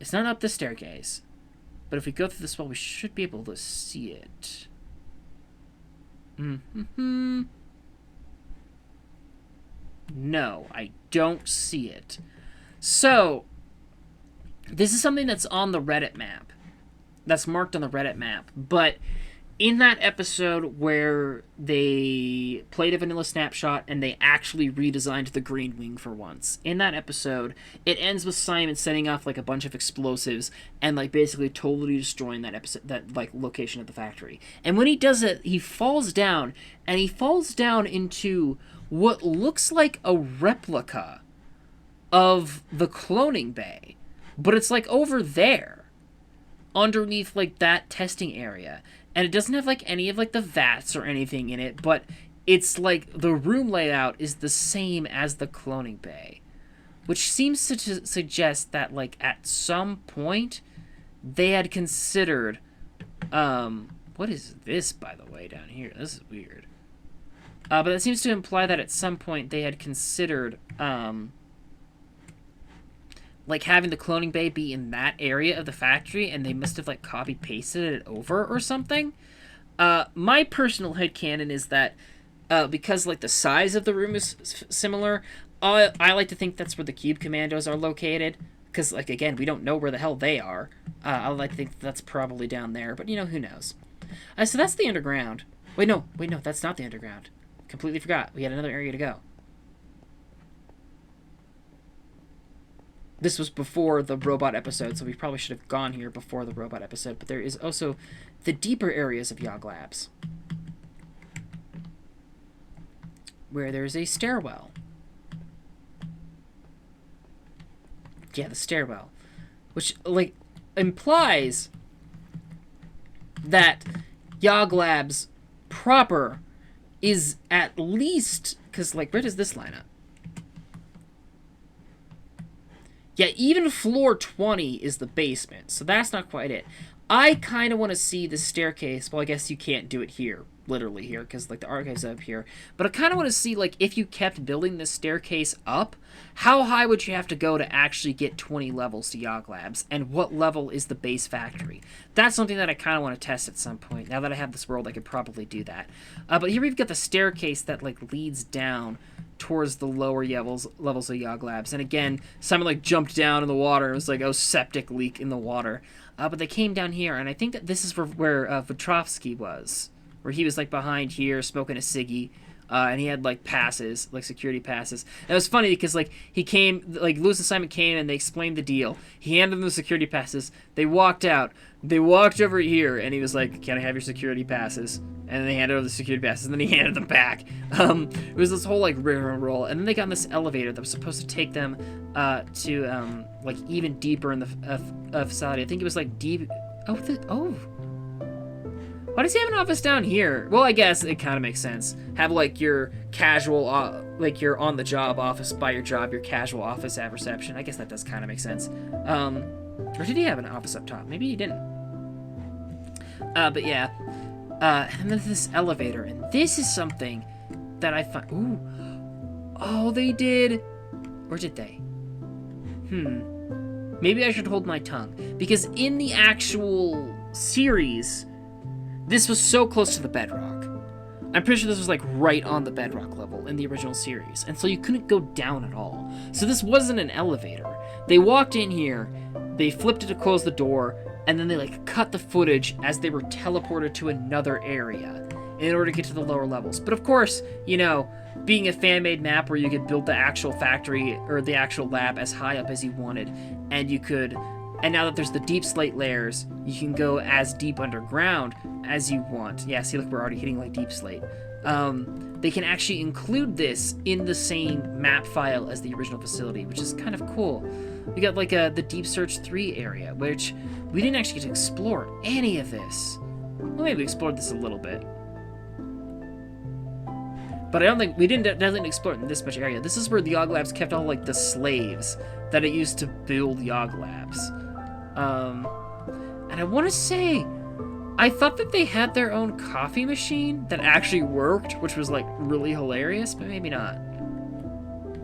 Speaker 1: It's not up the staircase, but if we go through this wall, we should be able to see it. No, I don't see it. So, this is something that's on the Reddit map. That's marked on the Reddit map, but in that episode where they played a vanilla snapshot and they actually redesigned the green wing for once, in that episode, it ends with Simon setting off like a bunch of explosives and like basically totally destroying that like location of the factory. And when he does it, he falls down, and he falls down into what looks like a replica of the cloning bay, but it's like over there underneath like that testing area. And it doesn't have, like, any of, like, the vats or anything in it, but it's, like, the room layout is the same as the cloning bay. Which seems to suggest that, like, at some point, they had considered, what is this, by the way, down here? This is weird. But that seems to imply that at some point they had considered, like, having the cloning bay be in that area of the factory, and they must have, like, copy-pasted it over or something. My personal headcanon is that, because, like, the size of the room is similar, I like to think that's where the Cube Commandos are located, because, like, again, we don't know where the hell they are. I like to think that's probably down there, but, you know, who knows. So that's the underground. Wait, no, that's not the underground. Completely forgot. We had another area to go. This was before the robot episode, so we probably should have gone here before the robot episode. But there is also the deeper areas of Yoglabs, where there's a stairwell. Yeah, the stairwell. Which, like, implies that Yoglabs proper is at least... Because, like, where does this line up? Yeah, even floor 20 is the basement, so that's not quite it. I kind of want to see the staircase. Well, I guess you can't do it here, literally here, because, like, the archive's up here. But I kind of want to see, like, if you kept building this staircase up, how high would you have to go to actually get 20 levels to Yoglabs, and what level is the base factory? That's something that I kind of want to test at some point. Now that I have this world, I could probably do that. But here we've got the staircase that, like, leads down towards the lower levels of Yoglabs. And again, Simon, like, jumped down in the water. It was like, oh, septic leak in the water. But they came down here, and I think that this is where Vitrovsky was, where he was, like, behind here smoking a ciggy, and he had, like, passes, like, security passes. And it was funny because, like, he came, like, Lewis and Simon came, and they explained the deal. He handed them the security passes. They walked out. They walked over here, and he was like, can I have your security passes? And then they handed over the security passes, and then he handed them back. It was this whole, like, rigmarole. And then they got on this elevator that was supposed to take them to, like, even deeper in the facility. I think it was, like, deep... Oh. Why does he have an office down here? Well, I guess it kind of makes sense. Have, like, your casual, like, your on-the-job office by your job, your casual office at reception. I guess that does kind of make sense. Or did he have an office up top? Maybe he didn't. But yeah. And then this elevator. And this is something that I find... Ooh. Oh, they did... Or did they? Maybe I should hold my tongue. Because in the actual series, this was so close to the bedrock. I'm pretty sure this was, like, right on the bedrock level in the original series. And so you couldn't go down at all. So this wasn't an elevator. They walked in here, they flipped it to close the door, and then they, like, cut the footage as they were teleported to another area in order to get to the lower levels. But of course, you know, being a fan-made map where you could build the actual factory or the actual lab as high up as you wanted, and you could... And now that there's the deep slate layers, you can go as deep underground as you want. Yeah, see, look, we're already hitting, like, deep slate. They can actually include this in the same map file as the original facility, which is kind of cool. We got, like, the Deep Search 3 area, which we didn't actually get to explore any of this. Well, maybe we explored this a little bit. But I don't think we definitely explore it in this much area. This is where the Yoglabs kept all like the slaves that it used to build Yoglabs. And I want to say, I thought that they had their own coffee machine that actually worked, which was like really hilarious, but maybe not.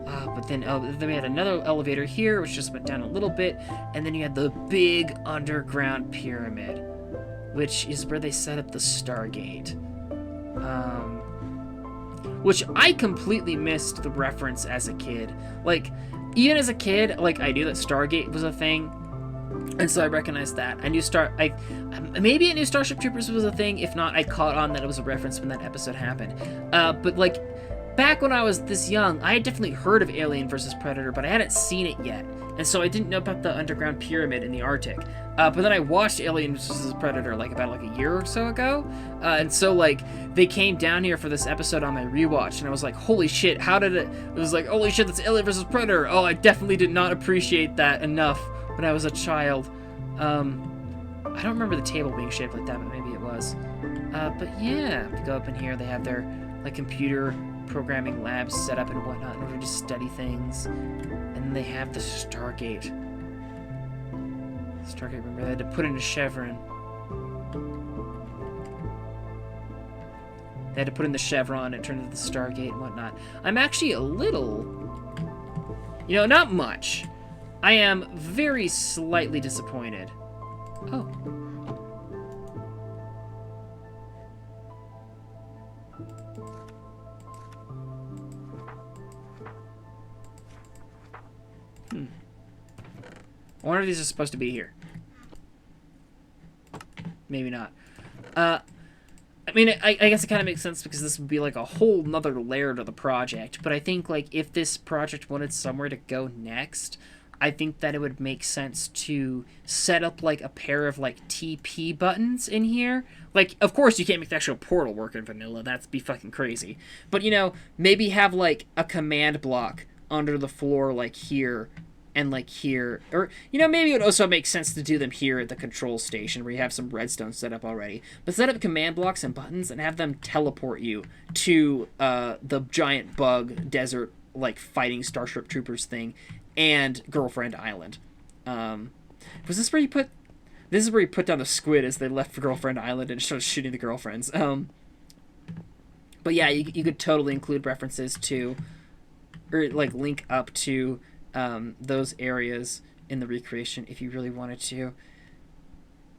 Speaker 1: But then we had another elevator here, which just went down a little bit, and then you had the big underground pyramid, which is where they set up the Stargate. Which I completely missed the reference as a kid. Like, even as a kid, like, I knew that Stargate was a thing, and so I recognized that. I knew maybe I knew Starship Troopers was a thing. If not, I caught on that it was a reference when that episode happened. But like, back when I was this young, I had definitely heard of Alien vs. Predator, but I hadn't seen it yet. And so I didn't know about the underground pyramid in the Arctic. But then I watched Alien vs. Predator about a year or so ago. And so like, they came down here for this episode on my rewatch, and I was like, holy shit, how did it... It was like, holy shit, that's Alien vs. Predator. Oh, I definitely did not appreciate that enough when I was a child. I don't remember the table being shaped like that, but maybe it was. But yeah, if you go up in here, they have their like computer programming labs set up and whatnot in order to study things. And then they have the Stargate. Stargate, remember, they had to put in a chevron. They had to put in the chevron and turn into the Stargate and whatnot. I'm actually a little... not much. I am very slightly disappointed. Oh. I wonder if these are supposed to be here. Maybe not. I mean, I guess it kind of makes sense because this would be like a whole nother layer to the project. But I think, like, if this project wanted somewhere to go next, I think that it would make sense to set up, like, a pair of, like, TP buttons in here. Like, of course, you can't make the actual portal work in vanilla. That'd be fucking crazy. But, maybe have, like, a command block under the floor, like, here and, like, here. Or, maybe it would also make sense to do them here at the control station where you have some redstone set up already. But set up command blocks and buttons and have them teleport you to the giant bug desert, like, fighting Starship Troopers thing and Girlfriend Island. Was this where you put... This is where you put down the squid as they left for Girlfriend Island and started shooting the girlfriends. But yeah, you could totally include references to... Or, like, link up to... those areas in the recreation if you really wanted to.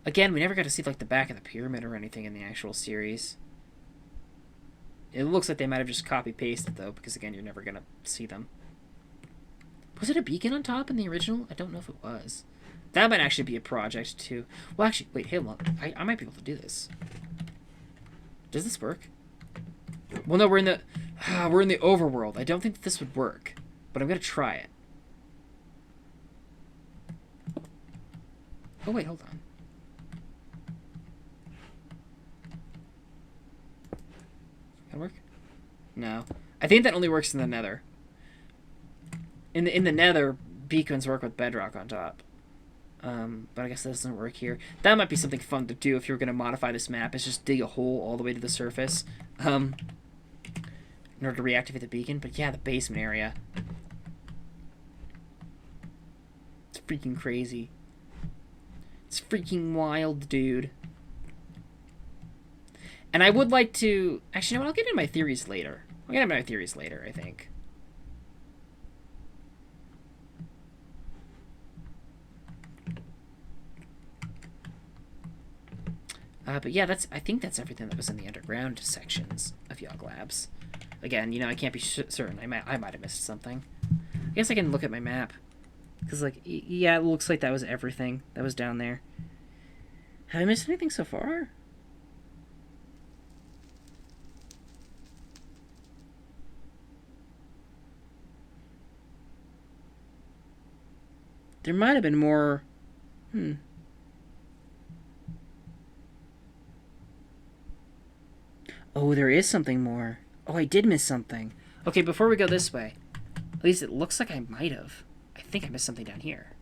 Speaker 1: Again, we never got to see like the back of the pyramid or anything in the actual series. It looks like they might have just copy-pasted though, because again, you're never gonna see them. Was it a beacon on top in the original? I don't know if it was. That might actually be a project too. Well, actually, wait, hold on. I might be able to do this. Does this work? Well, no, we're in the overworld. I don't think that this would work, but I'm gonna try it. Oh, wait, hold on. That work? No. I think that only works in the nether. In the nether, beacons work with bedrock on top. But I guess that doesn't work here. That might be something fun to do if you're going to modify this map, is just dig a hole all the way to the surface. In order to reactivate the beacon. But yeah, the basement area. It's freaking crazy. It's freaking wild, dude. And I would like to... Actually, you know what? I'll get into my theories later. I'll get into my theories later, I think. But yeah, I think that's everything that was in the underground sections of Yoglabs. Again, I can't be certain. I might have missed something. I guess I can look at my map. Because, like, yeah, it looks like that was everything that was down there. Have I missed anything so far? There might have been more... Oh, there is something more. Oh, I did miss something. Okay, before we go this way, at least it looks like I might have. I think I missed something down here.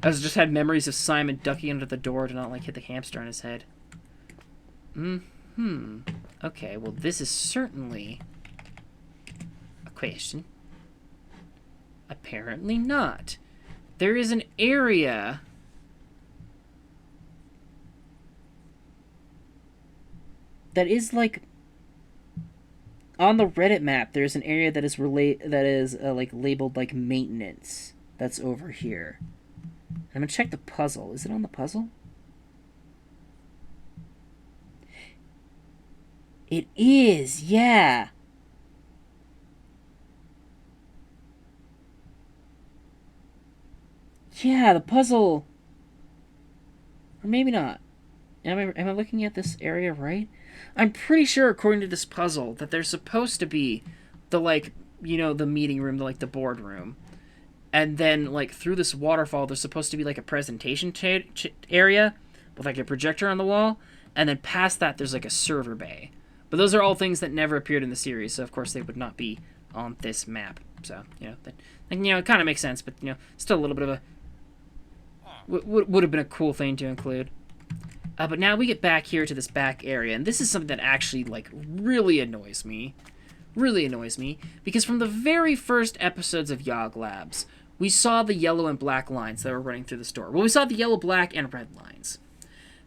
Speaker 1: I just had memories of Simon ducking under the door to not, like, hit the hamster on his head. Okay, well, this is certainly a question. Apparently not. There is an area... that is, like... on the Reddit map, there's an area that is like labeled like maintenance. That's over here. I'm gonna check the puzzle. Is it on the puzzle? It is, yeah. Yeah, the puzzle. Or maybe not. Am I looking at this area right? I'm pretty sure, according to this puzzle, that there's supposed to be the, like, you know, the meeting room, the boardroom. And then, like, through this waterfall, there's supposed to be, like, a presentation area with, like, a projector on the wall. And then past that, there's, like, a server bay. But those are all things that never appeared in the series, so of course they would not be on this map. So, you know, it kind of makes sense, but, you know, still a little bit of a... would have been a cool thing to include. But now we get back here to this back area, and this is something that actually, like, really annoys me. Really annoys me, because from the very first episodes of Yoglabs, we saw the yellow and black lines that were running through the store. Well, we saw the yellow, black, and red lines.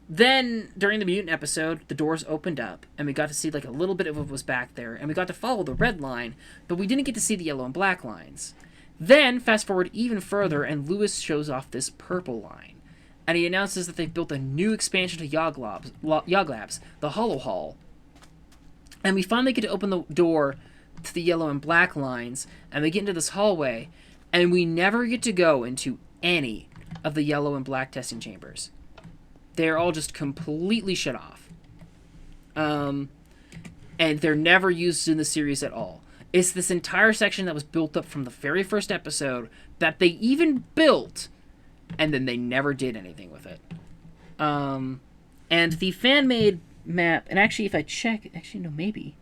Speaker 1: Then, during the mutant episode, the doors opened up, and we got to see, like, a little bit of what was back there, and we got to follow the red line, but we didn't get to see the yellow and black lines. Then, fast forward even further, and Lewis shows off this purple line. And he announces that they've built a new expansion to Yoglabs, the Hollow Hall. And we finally get to open the door to the yellow and black lines, and we get into this hallway, and we never get to go into any of the yellow and black testing chambers. They're all just completely shut off. And they're never used in the series at all. It's this entire section that was built up from the very first episode that they even built, and then they never did anything with it. And the fan-made map, and actually if I check, actually no, maybe.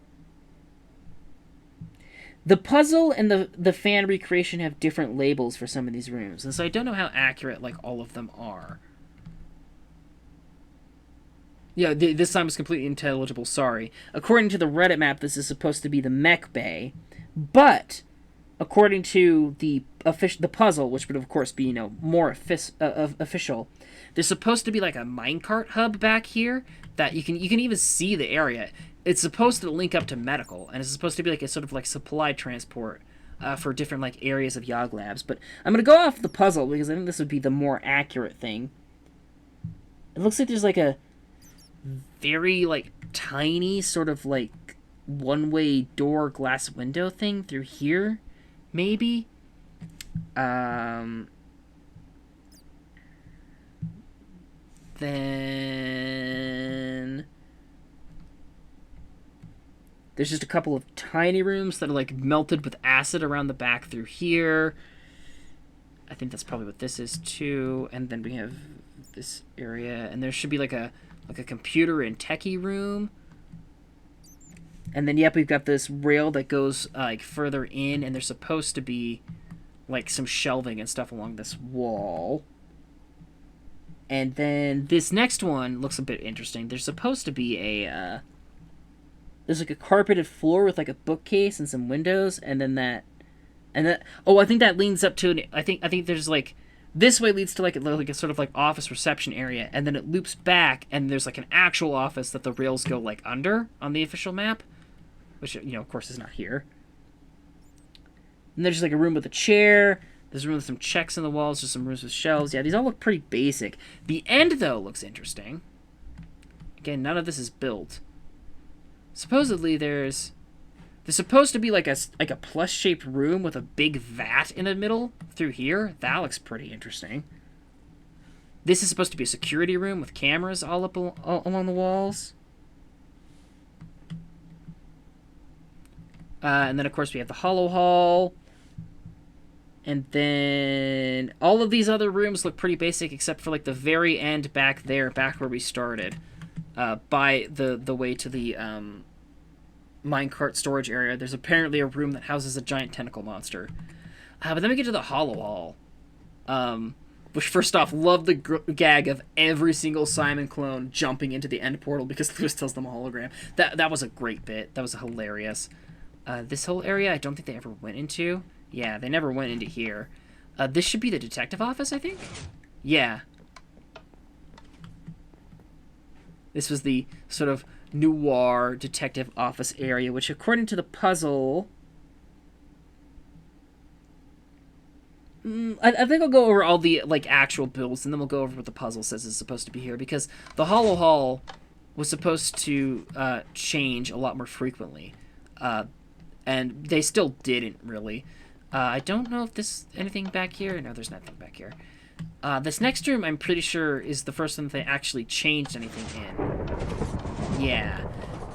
Speaker 1: The puzzle and the fan recreation have different labels for some of these rooms, and so I don't know how accurate, like, all of them are. Yeah, this time was completely intelligible, sorry. According to the Reddit map, this is supposed to be the mech bay, but according to the puzzle, which would of course be, you know, more official, there's supposed to be like a minecart hub back here that you can even see the area. It's supposed to link up to medical, and it's supposed to be like a sort of like supply transport for different like areas of Yoglabs. But I'm gonna go off the puzzle because I think this would be the more accurate thing. It looks like there's like a very like tiny sort of like one-way door glass window thing through here, maybe. Then there's just a couple of tiny rooms that are like melted with acid around the back through here. I think that's probably what this is too. And then we have this area, and there should be like a computer and techie room. And then, yep, we've got this rail that goes like further in, and there's supposed to be like some shelving and stuff along this wall. And then this next one looks a bit interesting. There's supposed to be a there's like a carpeted floor with like a bookcase and some windows, and then that oh, I think that leads up to I think there's like this way leads to like a sort of like office reception area, and then it loops back, and there's like an actual office that the rails go like under on the official map, which, you know, of course is not here. And there's just like a room with a chair. There's a room with some checks in the walls. There's some rooms with shelves. Yeah, these all look pretty basic. The end, though, looks interesting. Again, none of this is built. Supposedly, there's supposed to be like a plus-shaped room with a big vat in the middle through here. That looks pretty interesting. This is supposed to be a security room with cameras all along the walls. And then, of course, we have the Hollow Hall. And then all of these other rooms look pretty basic, except for like the very end back there, back where we started, by the way to the minecart storage area. There's apparently a room that houses a giant tentacle monster. But then we get to the Hollow Hall. Which, first off, love the gag of every single Simon clone jumping into the end portal because Lewis tells them a hologram. That was a great bit. That was hilarious. This whole area, I don't think they ever went into. Yeah, they never went into here. This should be the detective office, I think? Yeah. This was the sort of noir detective office area, which, according to the puzzle... I think I'll go over all the, like, actual builds, and then we'll go over what the puzzle says is supposed to be here, because the Hollow Hall was supposed to change a lot more frequently, and they still didn't, really. I don't know if there's anything back here. No, there's nothing back here. This next room, I'm pretty sure, is the first one that they actually changed anything in. Yeah.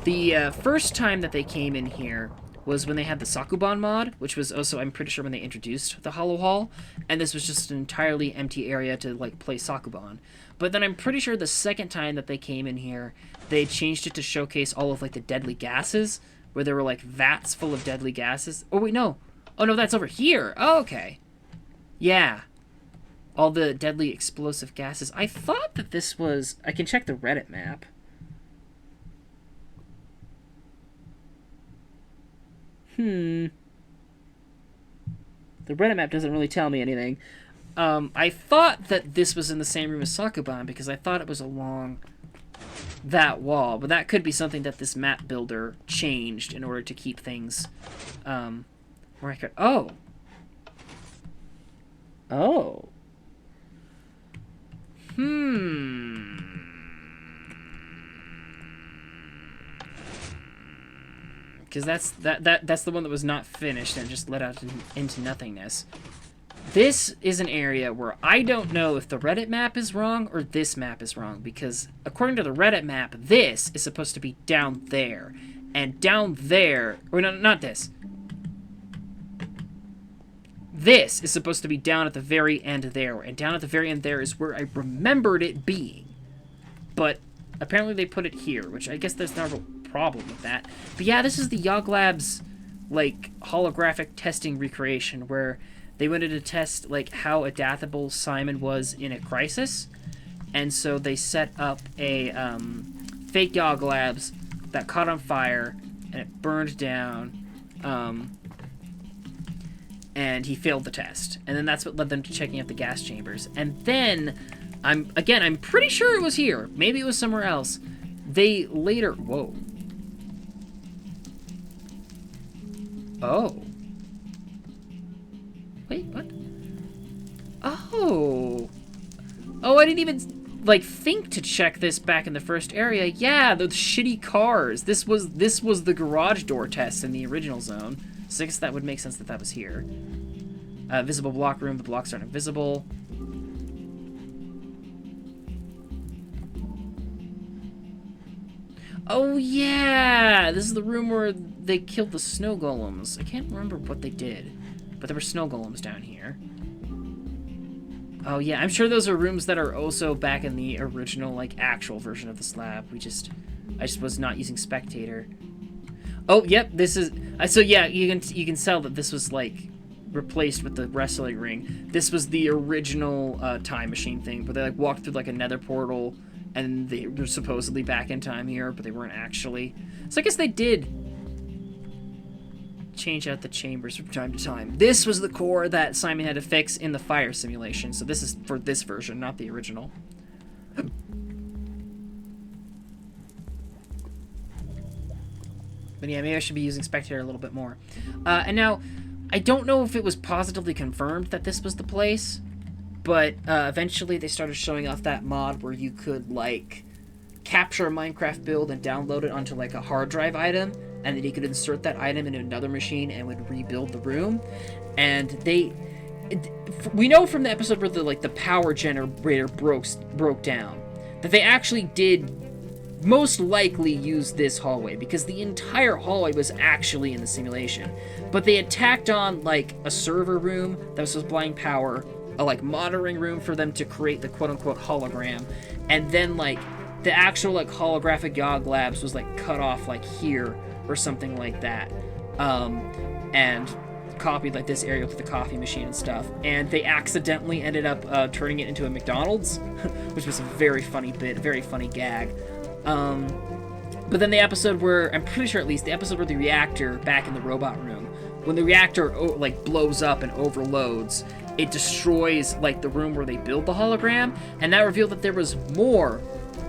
Speaker 1: The first time that they came in here was when they had the Sakuban mod, which was also, I'm pretty sure, when they introduced the Hollow Hall, and this was just an entirely empty area to, like, play Sakuban. But then I'm pretty sure the second time that they came in here, they changed it to showcase all of, like, the deadly gases, where there were, like, vats full of deadly gases. Oh, wait, no. Oh, no, that's over here. Oh, okay. Yeah. All the deadly explosive gases. I thought that this was... I can check the Reddit map. The Reddit map doesn't really tell me anything. I thought that this was in the same room as Sakuban because I thought it was along that wall, but that could be something that this map builder changed in order to keep things more accurate. Oh. Oh. Because that's the one that was not finished and just let out into nothingness. This is an area where I don't know if the Reddit map is wrong or this map is wrong, because according to the Reddit map, this is supposed to be down there. And down there... Or no, not this. This is supposed to be down at the very end there. And down at the very end there is where I remembered it being. But apparently they put it here, which I guess there's not a problem with that. But yeah, this is the Yoglabs, like, holographic testing recreation, where they wanted to test, like, how adaptable Simon was in a crisis. And so they set up a fake Yoglabs that caught on fire, and it burned down, and he failed the test. And then that's what led them to checking out the gas chambers. And then, I'm pretty sure it was here. Maybe it was somewhere else. They later... Whoa. Oh. Wait, what? Oh. Oh, I didn't even, like, think to check this back in the first area. Yeah, those shitty cars. This was the garage door test in the original zone. So I guess that would make sense that that was here. Visible block room. The blocks aren't invisible. Oh, yeah! This is the room where they killed the snow golems. I can't remember what they did, but there were snow golems down here. Oh, yeah, I'm sure those are rooms that are also back in the original, like, actual version of the slab. I just was not using Spectator. Oh, yep, this is... so, yeah, you can tell that this was, like, replaced with the wrestling ring. This was the original time machine thing, where they, like, walked through, like, a nether portal, and they were supposedly back in time here, but they weren't actually. So I guess they did change out the chambers from time to time. This was the core that Simon had to fix in the fire simulation, so this is for this version, not the original. But yeah, maybe I should be using Spectator a little bit more. And now, I don't know if it was positively confirmed that this was the place, but eventually they started showing off that mod where you could, like, capture a Minecraft build and download it onto, like, a hard drive item, and then you could insert that item into another machine and would rebuild the room. And we know from the episode where the power generator broke down that they actually did most likely use this hallway, because the entire hallway was actually in the simulation. But they had tacked on, like, a server room that was supplying power, a, like, monitoring room for them to create the quote-unquote hologram, and then, like, the actual, like, holographic Yoglabs was, like, cut off, like, here, or something like that. And copied like this area with the coffee machine and stuff, and they accidentally ended up turning it into a McDonald's, which was a very funny bit, a very funny gag. But then the episode where, I'm pretty sure at least, the episode where the reactor back in the robot room, when the reactor like blows up and overloads, it destroys like the room where they build the hologram, and that revealed that there was more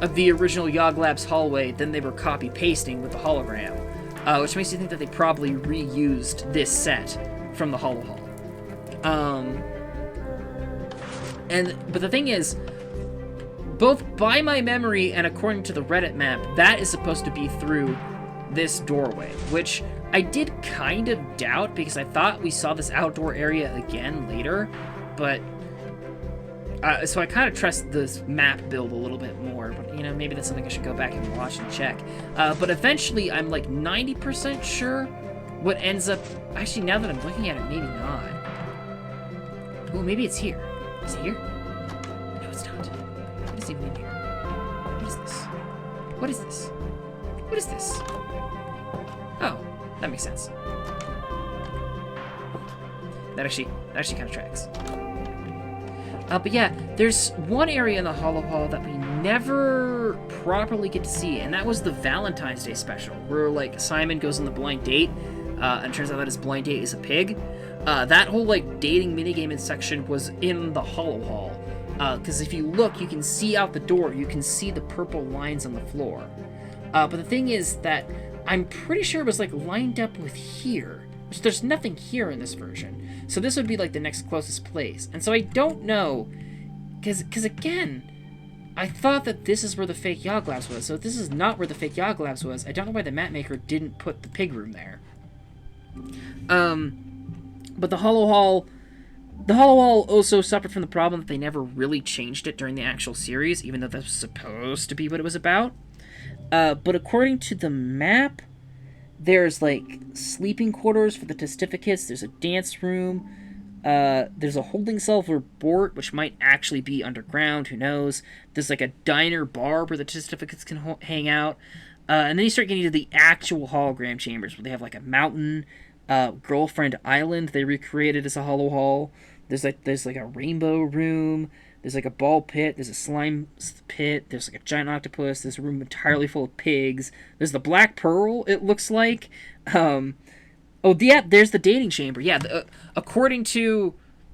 Speaker 1: of the original Yoglabs hallway than they were copy pasting with the hologram, which makes you think that they probably reused this set from the Holo Hall. But the thing is, both by my memory and according to the Reddit map, that is supposed to be through this doorway, which I did kind of doubt because I thought we saw this outdoor area again later, but so I kind of trust this map build a little bit more, but you know, maybe that's something I should go back and watch and check. But eventually, I'm like 90% sure what ends up, actually now that I'm looking at it, maybe not. Oh, maybe it's here. Is it here? No, it's not. What is even in here? What is this? What is this? What is this? Oh, that makes sense. That actually kind of tracks. But yeah, there's one area in the Holo Hall that we never properly get to see, and that was the Valentine's Day special, where like Simon goes on the blind date, and turns out that his blind date is a pig. That whole like dating minigame section was in the Holo Hall, because if you look, you can see out the door, you can see the purple lines on the floor. But the thing is that I'm pretty sure it was like lined up with here. Which there's nothing here in this version. So this would be like the next closest place. And so I don't know, because again, I thought that this is where the fake Yoglabs was. So if this is not where the fake Yoglabs was, I don't know why the map maker didn't put the pig room there. But the Holo Hall also suffered from the problem that they never really changed it during the actual series, even though that was supposed to be what it was about. But according to the map, there's, like, sleeping quarters for the testificates, there's a dance room, there's a holding cell for Bort, which might actually be underground, who knows. There's, like, a diner bar where the testificates can hang out. And then you start getting to the actual hologram chambers, where they have, like, a mountain, Girlfriend Island they recreated as a Holo Hall. There's like a rainbow room. There's like a ball pit, there's a slime pit, there's like a giant octopus, there's a room entirely full of pigs, there's the Black Pearl, it looks like. Oh, yeah, there's the dating chamber. Yeah, according to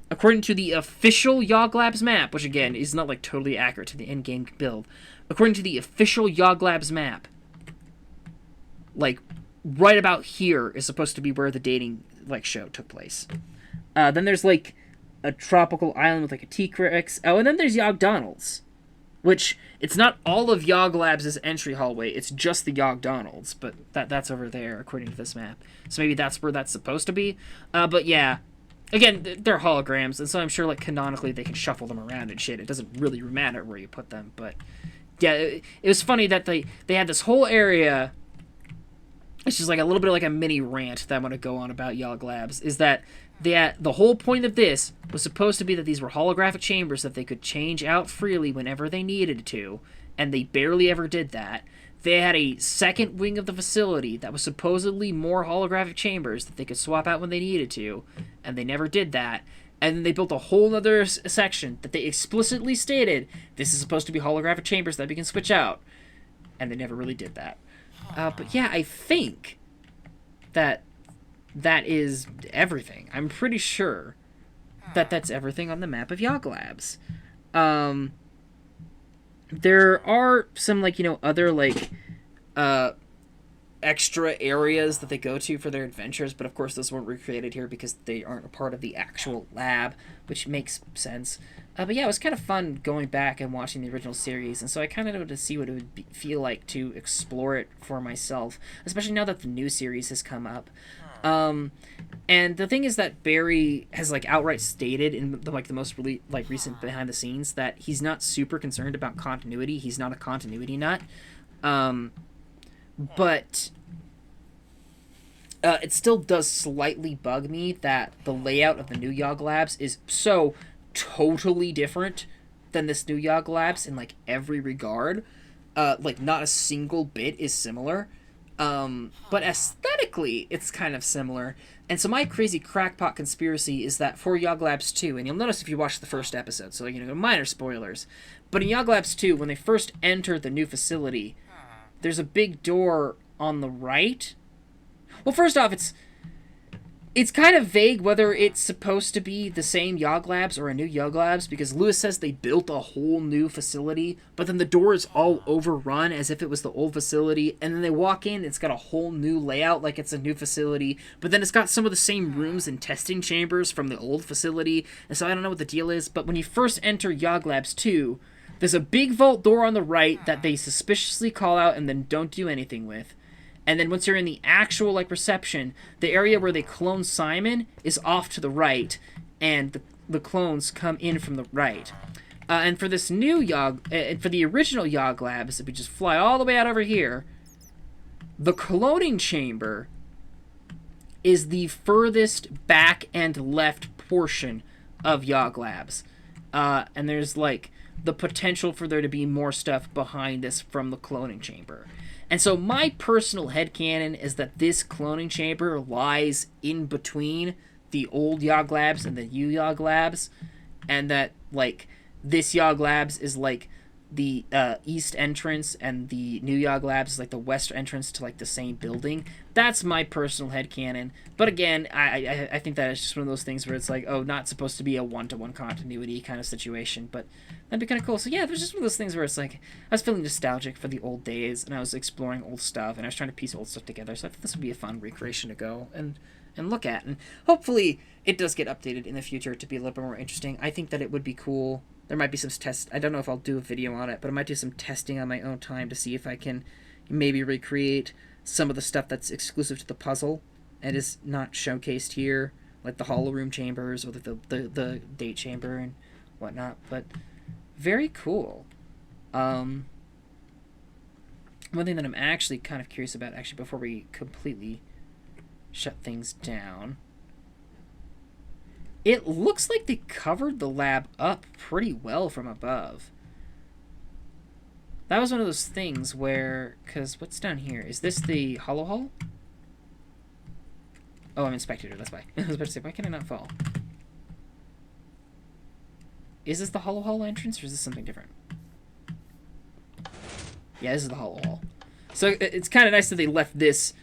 Speaker 1: the official Yoglabs map, which again is not like totally accurate to the in-game build, according to the official Yoglabs map, like right about here is supposed to be where the dating like show took place. Then there's like a tropical island with like a T-Rex. Oh, and then there's Yogdonald's, which it's not all of Yoglabs' entry hallway. It's just the Yogdonald's, but that's over there according to this map. So maybe that's where that's supposed to be. But yeah, again, they're holograms, and so I'm sure like canonically they can shuffle them around and shit. It doesn't really matter where you put them, but yeah, it was funny that they had this whole area. It's just like a little bit of like a mini rant that I'm going to go on about Yoglabs, is that the whole point of this was supposed to be that these were holographic chambers that they could change out freely whenever they needed to, and they barely ever did that. They had a second wing of the facility that was supposedly more holographic chambers that they could swap out when they needed to, and they never did that. And then they built a whole other section that they explicitly stated, this is supposed to be holographic chambers that we can switch out. And they never really did that. But yeah, I think that is everything. I'm pretty sure that that's everything on the map of Yoglabs. There are some, like, you know, other, like, extra areas that they go to for their adventures, but of course those weren't recreated here because they aren't a part of the actual lab, which makes sense. But yeah, it was kind of fun going back and watching the original series, and so I kind of wanted to see what it would feel like to explore it for myself, especially now that the new series has come up. And the thing is that Barry has like outright stated in the most really like recent behind the scenes that he's not super concerned about continuity. He's not a continuity nut. But it still does slightly bug me that the layout of the new Yoglabs is so totally different than this new Yoglabs in like every regard. Like not a single bit is similar. But aesthetically, it's kind of similar. And so my crazy crackpot conspiracy is that for Yoglabs 2, and you'll notice if you watch the first episode, so minor spoilers, but in Yoglabs 2, when they first enter the new facility, there's a big door on the right. Well, first off, it's kind of vague whether it's supposed to be the same Yoglabs or a new Yoglabs, because Lewis says they built a whole new facility, but then the door is all overrun as if it was the old facility, and then they walk in, it's got a whole new layout like it's a new facility, but then it's got some of the same rooms and testing chambers from the old facility, and so I don't know what the deal is, but when you first enter Yoglabs 2, there's a big vault door on the right that they suspiciously call out and then don't do anything with. And then once you're in the actual, reception, the area where they clone Simon is off to the right, and the clones come in from the right. And for this new for the original Yoglabs, if we just fly all the way out over here, the cloning chamber is the furthest back and left portion of Yoglabs. And there's, the potential for there to be more stuff behind this from the cloning chamber. And so my personal headcanon is that this cloning chamber lies in between the old Yoglabs and the new Yoglabs, and that, this Yoglabs is, the east entrance, and the new Yoglabs is, the west entrance to, the same building. That's my personal headcanon. But again, I think that is just one of those things where it's not supposed to be a one-to-one continuity kind of situation, but that'd be kind of cool. So yeah, there's just one of those things where it's I was feeling nostalgic for the old days, and I was exploring old stuff, and I was trying to piece old stuff together, so I thought this would be a fun recreation to go and look at, and hopefully it does get updated in the future to be a little bit more interesting. I think that it would be cool. There might be some tests. I don't know if I'll do a video on it, but I might do some testing on my own time to see if I can maybe recreate some of the stuff that's exclusive to the puzzle and is not showcased here, like the hollow room chambers or the date chamber and whatnot. But very cool. One thing that I'm actually kind of curious about, before we completely shut things down, it looks like they covered the lab up pretty well from above. That was one of those things where, because what's down here? Is this the hollow hall? Oh, I'm in spectator, that's why. I was about to say, why can I not fall? Is this the hollow hall entrance, or is this something different? Yeah, this is the hollow hall. So it's kind of nice that they left this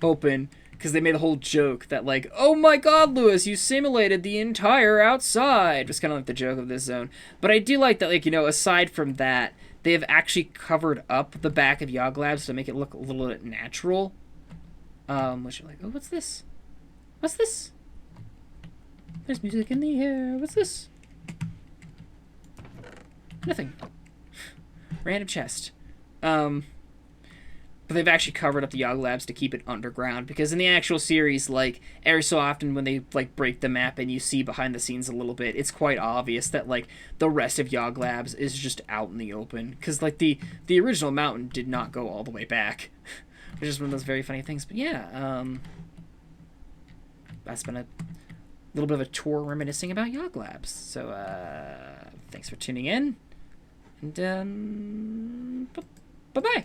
Speaker 1: open, because they made a whole joke that, oh my god, Lewis, you simulated the entire outside. Just kind of the joke of this zone. But I do like that, aside from that, they have actually covered up the back of Yoglabs to make it look a little bit natural. Which you're oh, what's this? What's this? There's music in the air. What's this? Nothing. Random chest. But they've actually covered up the Yoglabs to keep it underground, because in the actual series, every so often when they, break the map and you see behind the scenes a little bit, it's quite obvious that, the rest of Yoglabs is just out in the open, because, the original mountain did not go all the way back, which is one of those very funny things. But yeah, that's been a little bit of a tour reminiscing about Yoglabs. So, thanks for tuning in, and, bye-bye.